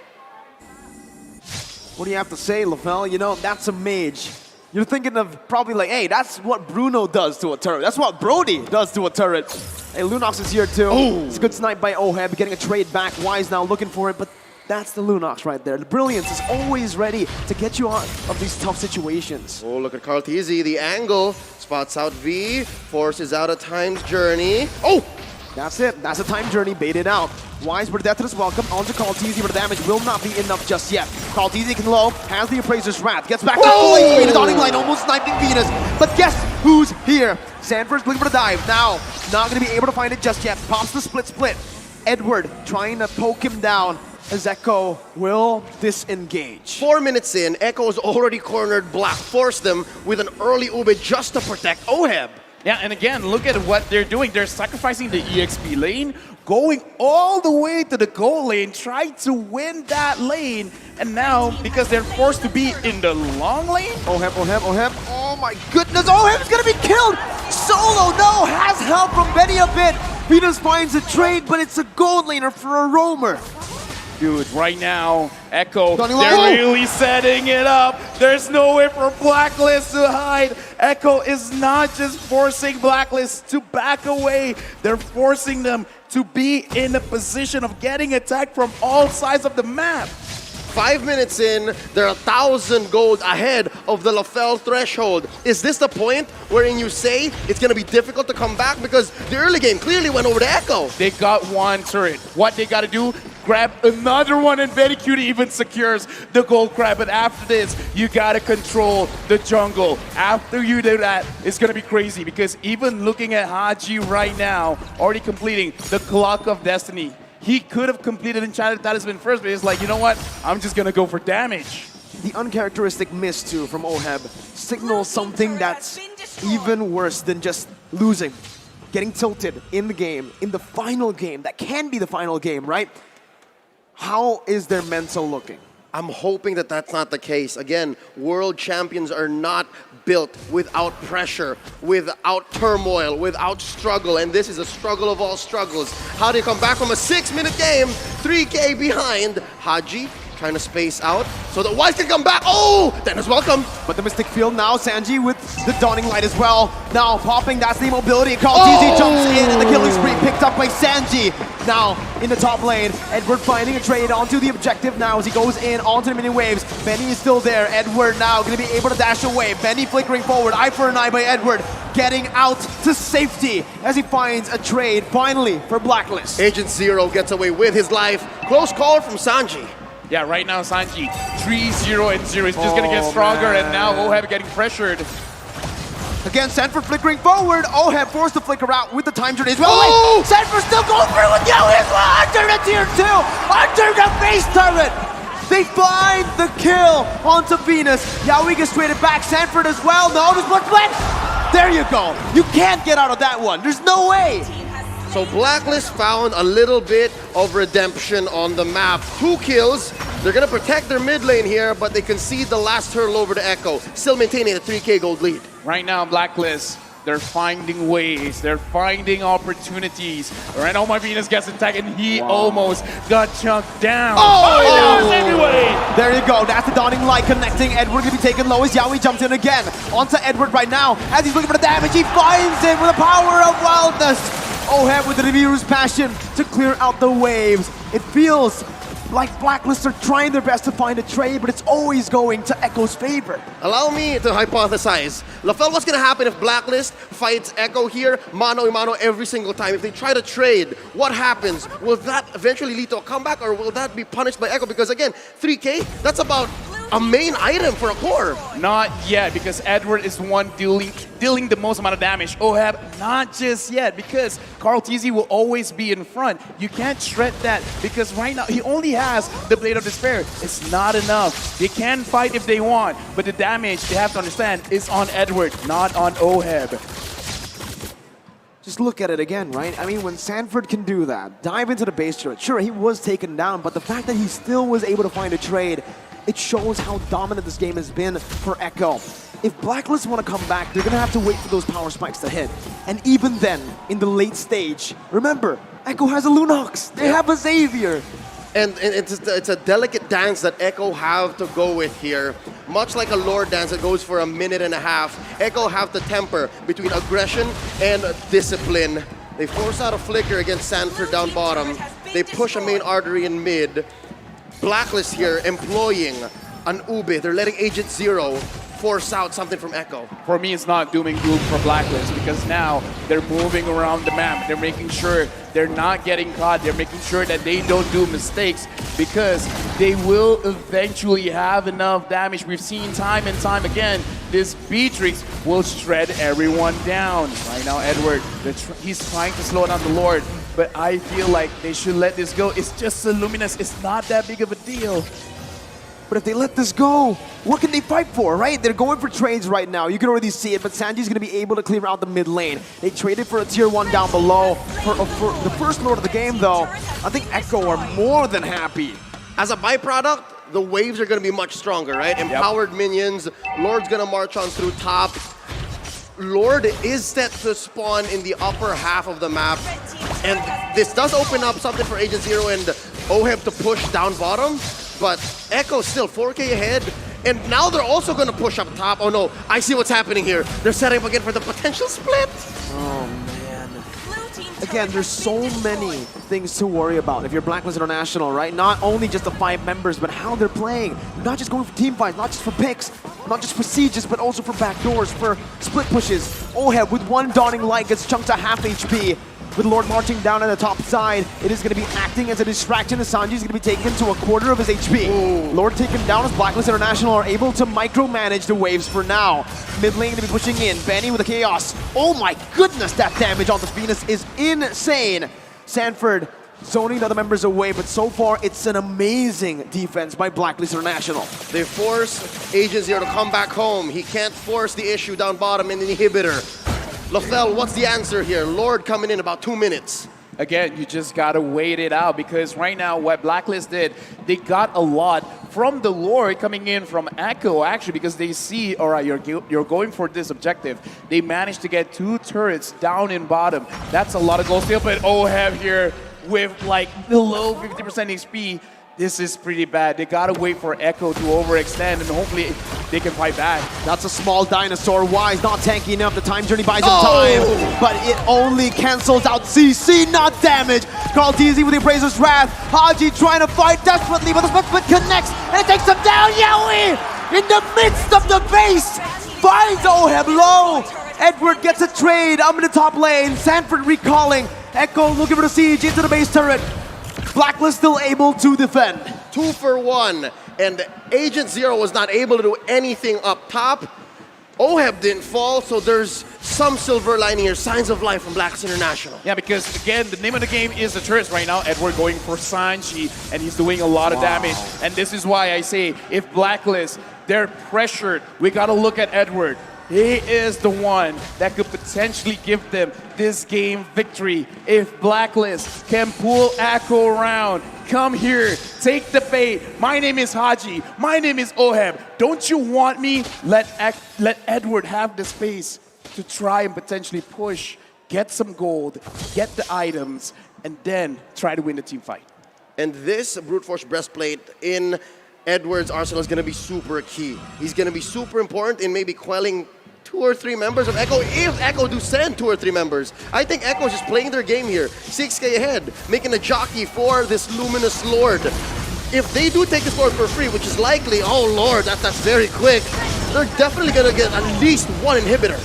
What do you have to say, LaFell? You know, that's a mage. You're thinking of probably like, hey, that's what Bruno does to a turret. That's what Brody does to a turret. Hey, Lunox is here too. It's a good snipe by Oheb, getting a trade back. Wise now looking for it, but that's the Lunox right there. The brilliance is always ready to get you out of these tough situations. Oh, look at Carltesi, the angle. Spots out V, forces out a time's journey. Oh! That's it. That's a time journey baited out. Wise with death to his welcome. Onto Carltesi, but the damage will not be enough just yet. Carltesi can low, has the Appraiser's Wrath, gets back to full HP. The dotting line almost sniping Venus. But guess who's here? Sanford's looking for the dive. Now, not going to be able to find it just yet. Pops the split. Edward trying to poke him down as Echo will disengage. 4 minutes in, Echo's already cornered Black, forced them with an early Ube just to protect Oheb. Yeah, and again, look at what they're doing. They're sacrificing the EXP lane, going all the way to the goal lane, trying to win that lane. And now, because they're forced to be in the long lane. Oheb. Oh my goodness, Oheb's gonna be killed! Solo, no, has help from Benny a bit. Venus finds a trade, but it's a gold laner for a roamer. Dude, right now, Echo, they're really setting it up. There's no way for Blacklist to hide. Echo is not just forcing Blacklist to back away. They're forcing them to be in a position of getting attacked from all sides of the map. 5 minutes in, they're 1,000 gold ahead of the LaFell threshold. Is this the point wherein you say it's going to be difficult to come back? Because the early game clearly went over to Echo. They got one turret. What they got to do, grab another one, and Very Cutie even secures the gold grab. But after this, you got to control the jungle. After you do that, it's going to be crazy, because even looking at Haji right now, already completing the Clock of Destiny, he could have completed Enchanted Talisman first, but he's like, you know what? I'm just going to go for damage. The uncharacteristic miss, too, from Oheb signals something that's even worse than just losing. Getting tilted in the game, in the final game. That can be the final game, right? How is their mental looking? I'm hoping that that's not the case. Again, world champions are not built without pressure, without turmoil, without struggle, and this is a struggle of all struggles. How do you come back from a 6-minute game, 3K behind? Haji trying to space out so that Wise can come back. Oh, Dennis, welcome. But the Mystic Field now, Sanji with the Dawning Light as well. Now popping, that's the mobility. Karl jumps in and the killing spree picked up by Sanji. Now in the top lane, Edward finding a trade onto the objective now as he goes in onto the mini waves. Benny is still there. Edward now going to be able to dash away. Benny flickering forward, eye for an eye by Edward. Getting out to safety as he finds a trade finally for Blacklist. Agent Zero gets away with his life. Close call from Sanji. Yeah, right now Sanji 3-0 and 0 is just gonna get stronger, and now Oheb getting pressured. Again, Sanford flickering forward. Oheb forced to flicker out with the time journey as well. Oh! Sanford still going through with Yo as well. Under the tier 2, under the face turret. They find the kill onto Venus. Yaoi gets traded back. Sanford as well. No, there's blood split. There you go. You can't get out of that one. There's no way. So Blacklist found a little bit of redemption on the map. 2 kills. They're going to protect their mid lane here, but they concede the last hurdle over to Echo, still maintaining a 3K gold lead. Right now, Blacklist, they're finding ways, they're finding opportunities. Right now, my Venus gets attacked, and he almost got chunked down. Oh! Anyway! There you go. That's the Dawning Light connecting. Edward going to be taken low as Yaoi jumps in again. Onto Edward right now. As he's looking for the damage, he finds it with the power of wildness. Oheb with the Nibiru's passion to clear out the waves. It feels like Blacklist are trying their best to find a trade, but it's always going to Echo's favor. Allow me to hypothesize. LaFell, what's going to happen if Blacklist fights Echo here, mano a mano every single time? If they try to trade, what happens? Will that eventually lead to a comeback, or will that be punished by Echo? Because again, 3K, that's about a main item for a core. Not yet, because Edward is the one dealing the most amount of damage. Oheb, not just yet, because Karl TZ will always be in front. You can't shred that, because right now he only has the Blade of Despair. It's not enough. They can fight if they want, but the damage, they have to understand, is on Edward, not on Oheb. Just look at it again, right? I mean, when Sanford can do that, dive into the base turret, sure, he was taken down, but the fact that he still was able to find a trade, it shows how dominant this game has been for Echo. If Blacklist want to come back, they're going to have to wait for those power spikes to hit. And even then, in the late stage, remember, Echo has a Lunox. They have a Xavier. And it's a delicate dance that Echo have to go with here. Much like a Lord dance that goes for a minute and a half, Echo have to temper between aggression and discipline. They force out a flicker against Sanford down bottom. They push a main artery in mid. Blacklist here employing an Ube. They're letting Agent Zero force out something from Echo. For me, it's not doom and gloom for Blacklist, because now they're moving around the map. They're making sure they're not getting caught. They're making sure that they don't do mistakes, because they will eventually have enough damage. We've seen time and time again, this Beatrix will shred everyone down. Right now, Edward, he's trying to slow down the Lord, but I feel like they should let this go. It's just a Luminous. It's not that big of a deal. But if they let this go, what can they fight for, right? They're going for trades right now. You can already see it, but Sanji's going to be able to clear out the mid lane. They traded for a tier 1 down below. For the first Lord of the game, though, I think Echo are more than happy. As a byproduct, the waves are going to be much stronger, right? Empowered minions. Lord's going to march on through top. Lord is set to spawn in the upper half of the map. And this does open up something for Agent Zero and Oheb to push down bottom. But Echo still 4K ahead. And now they're also going to push up top. Oh no, I see what's happening here. They're setting up again for the potential split. Oh man. Again, there's so many things to worry about if you're Blacklist International, right? Not only just the 5 members, but how they're playing. You're not just going for team fights, not just for picks, not just for sieges, but also for backdoors, for split pushes. Oheb with 1 Dawning Light gets chunked to half HP. With Lord marching down on the top side, it is going to be acting as a distraction as Sanji's going to be taken to a quarter of his HP. Ooh. Lord taken down as Blacklist International are able to micromanage the waves for now. Mid lane going to be pushing in. Benny with the Chaos. Oh my goodness, that damage on the Venus is insane. Sanford zoning the other members away, but so far it's an amazing defense by Blacklist International. They force Agent Zero to come back home. He can't force the issue down bottom in the inhibitor. LaFell, what's the answer here? Lord coming in about 2 minutes. again, you just gotta wait it out, because right now what Blacklist did, they got a lot from the Lord coming in from Echo, actually, because they see, all right, you're going for this objective. They managed to get 2 turrets down in bottom. That's a lot of gold steal, but Oheb here with like below 50% HP. This is pretty bad. They gotta wait for Echo to overextend, and hopefully they can fight back. That's a small dinosaur. Wise not tanky enough. The time journey buys him time, but it only cancels out CC, not damage. Carl TZ with the Appraiser's Wrath. Haji trying to fight desperately, but the split connects, and it takes him down. Yaoi in the midst of the base finds Oheb low. Edward gets a trade up in the top lane. Sanford recalling. Echo looking for the siege into the base turret. Blacklist still able to defend. 2 for 1, and Agent Zero was not able to do anything up top. Oheb didn't fall, so there's some silver lining here, signs of life from Blacklist International. Yeah, because again, the name of the game is the turrets right now. Edward going for Sanji, and he's doing a lot of damage. And this is why I say, if Blacklist, they're pressured, we gotta look at Edward. He is the one that could potentially give them this game victory. If Blacklist can pull Echo around, come here, take the bait. My name is Haji. My name is Oheb. Don't you want me? Let Edward have the space to try and potentially push, get some gold, get the items, and then try to win the team fight. And this Brute Force Breastplate in Edward's arsenal is going to be super key. He's going to be super important in maybe quelling 2 or 3 members of Echo, if Echo do send 2 or 3 members. I think Echo is just playing their game here, 6K ahead, making a jockey for this Luminous Lord. If they do take this Lord for free, which is likely, oh Lord, that's very quick, they're definitely gonna get at least 1 inhibitor.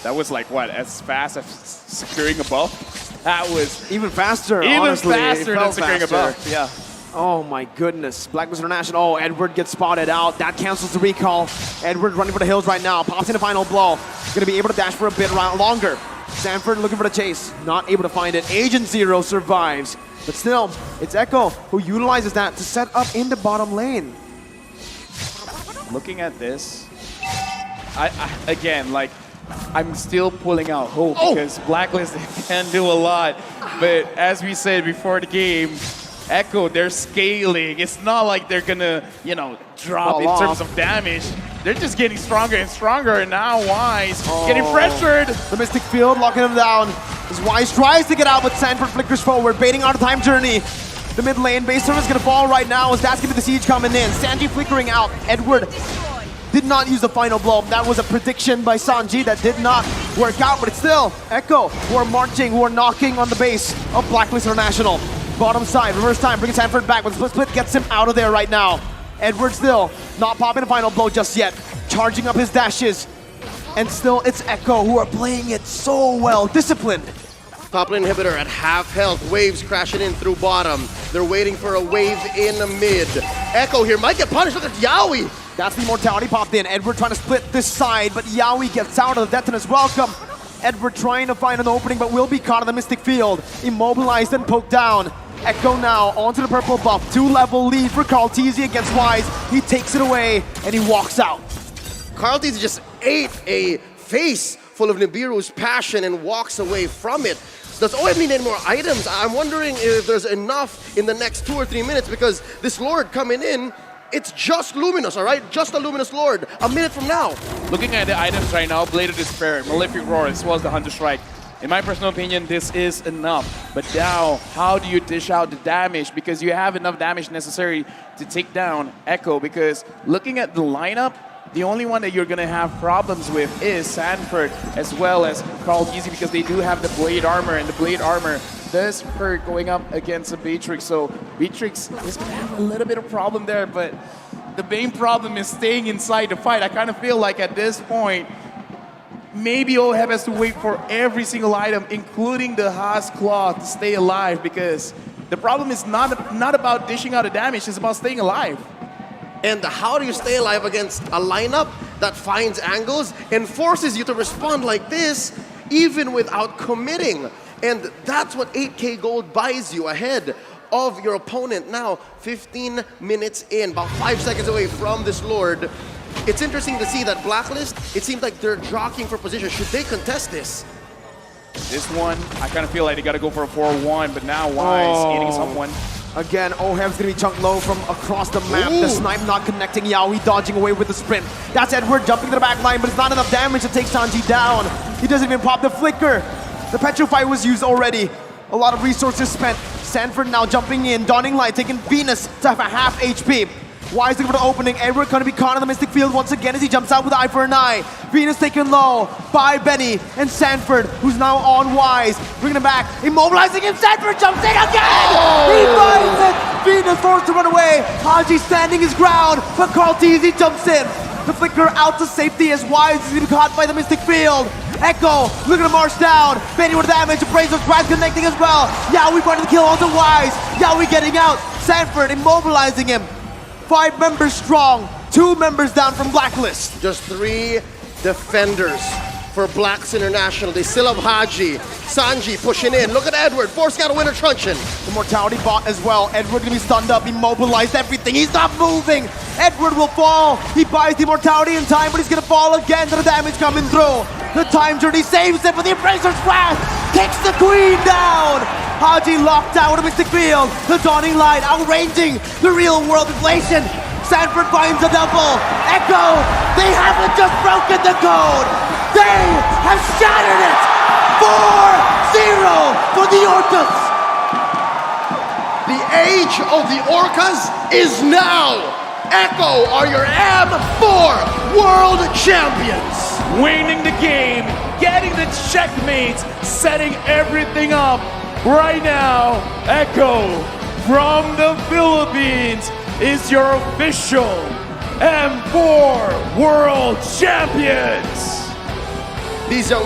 That was like, what, as fast as securing a buff? That was Even faster, even honestly. faster It than felt securing a faster. buff. Yeah. Oh my goodness. Blacklist International. Oh, Edward gets spotted out. That cancels the recall. Edward running for the hills right now. Pops in a final blow. Gonna be able to dash for a bit longer. Sanford looking for the chase. Not able to find it. Agent Zero survives. But still, it's Echo who utilizes that to set up in the bottom lane. Looking at this, again, like, I'm still pulling out hope because Blacklist can do a lot. But as we said before the game, Echo, they're scaling. It's not like they're gonna, you know, drop in terms of damage. They're just getting stronger and stronger, and now Wise getting pressured. The Mystic Field locking him down. As Wise tries to get out, but Sanford flickers forward, baiting out a time journey. The mid lane base turret is gonna fall right now as that's gonna be the siege coming in. Sanji flickering out. Edward did not use the final blow. That was a prediction by Sanji that did not work out, but it's still Echo who are marching, who are knocking on the base of Blacklist International. Bottom side, reverse time, bringing Sanford back, but the split gets him out of there right now. Edward still not popping a final blow just yet, charging up his dashes. And still, it's Echo who are playing it so well, disciplined. Top lane inhibitor at half health, waves crashing in through bottom. They're waiting for a wave in the mid. Echo here might get punished, look at Yaoi. That's the immortality popped in. Edward trying to split this side, but Yaoi gets out of the detonus. Welcome. Edward trying to find an opening, but will be caught in the Mystic Field. Immobilized and poked down. Echo now onto the purple buff. 2-level lead for Carl TZ against Wise. He takes it away, and he walks out. Carl Dietz just ate a face full of Nibiru's passion and walks away from it. Does OM need any more items? I'm wondering if there's enough in the next 2 or 3 minutes, because this Lord coming in, it's just Luminous, all right? Just a Luminous Lord. A minute from now. Looking at the items right now, Blade of Despair, Malefic Roar, as well as the Hunter Strike. In my personal opinion, this is enough. But now, how do you dish out the damage? Because you have enough damage necessary to take down Echo. Because looking at the lineup, the only one that you're going to have problems with is Sanford, as well as Carl Easy, because they do have the Blade Armor, and the Blade Armor does hurt going up against a Beatrix. So Beatrix is going to have a little bit of problem there, but the main problem is staying inside the fight. I kind of feel like at this point, maybe Oheb has to wait for every single item, including the Haas Claw, to stay alive, because the problem is not about dishing out the damage, it's about staying alive. And how do you stay alive against a lineup that finds angles and forces you to respond like this, even without committing? And that's what 8K gold buys you ahead of your opponent. Now, 15 minutes in, about 5 seconds away from this Lord. It's interesting to see that Blacklist, it seems like they're jockeying for position. Should they contest this? This one, I kind of feel like they got to go for a 4-1, but now Wise eating someone. Again, Oheb's gonna be chunked low from across the map. Ooh. The snipe not connecting. Yaoi dodging away with the sprint. That's Edward jumping to the back line, but it's not enough damage to take Sanji down. He doesn't even pop the flicker. The Petrify was used already. A lot of resources spent. Sanford now jumping in. Dawning Light taking Venus to have a half HP. Wise looking for the opening. Edward gonna be caught in the Mystic Field once again as he jumps out with the eye for an eye. Venus taken low by Benny and Sanford, who's now on Wise. Bringing him back, immobilizing him. Sanford jumps in again! He finds it! Venus forced to run away. Haji standing his ground, but Carl Teasy jumps in. The flicker out to safety as Wise is gonna be caught by the Mystic Field. Echo looking to march down. Benny with damage. Appraiser's Crash connecting as well. Yaoi running the kill onto Wise. Yaoi getting out. Sanford immobilizing him. 5 members strong, 2 members down from Blacklist. Just 3 defenders for Blacks International. They still have Haji, Sanji pushing in. Look at Edward, forcing out a winner truncheon. The Mortality bot as well. Edward gonna be stunned up, immobilized, everything. He's not moving. Edward will fall. He buys the Mortality in time, but he's gonna fall again to the damage coming through. The time journey saves him, but the Appraiser's Wrath takes the Queen down. Haji locked down with a Mystic Field. The Dawning Light outranging the real world inflation. Sanford finds a double. Echo, they haven't just broken the code. They have shattered it. 4-0 for the Orcas. The age of the Orcas is now. Echo are your M4 World Champions. Winning the game, getting the checkmates, setting everything up. Right now, Echo from the Philippines is your official M4 World Champions. These are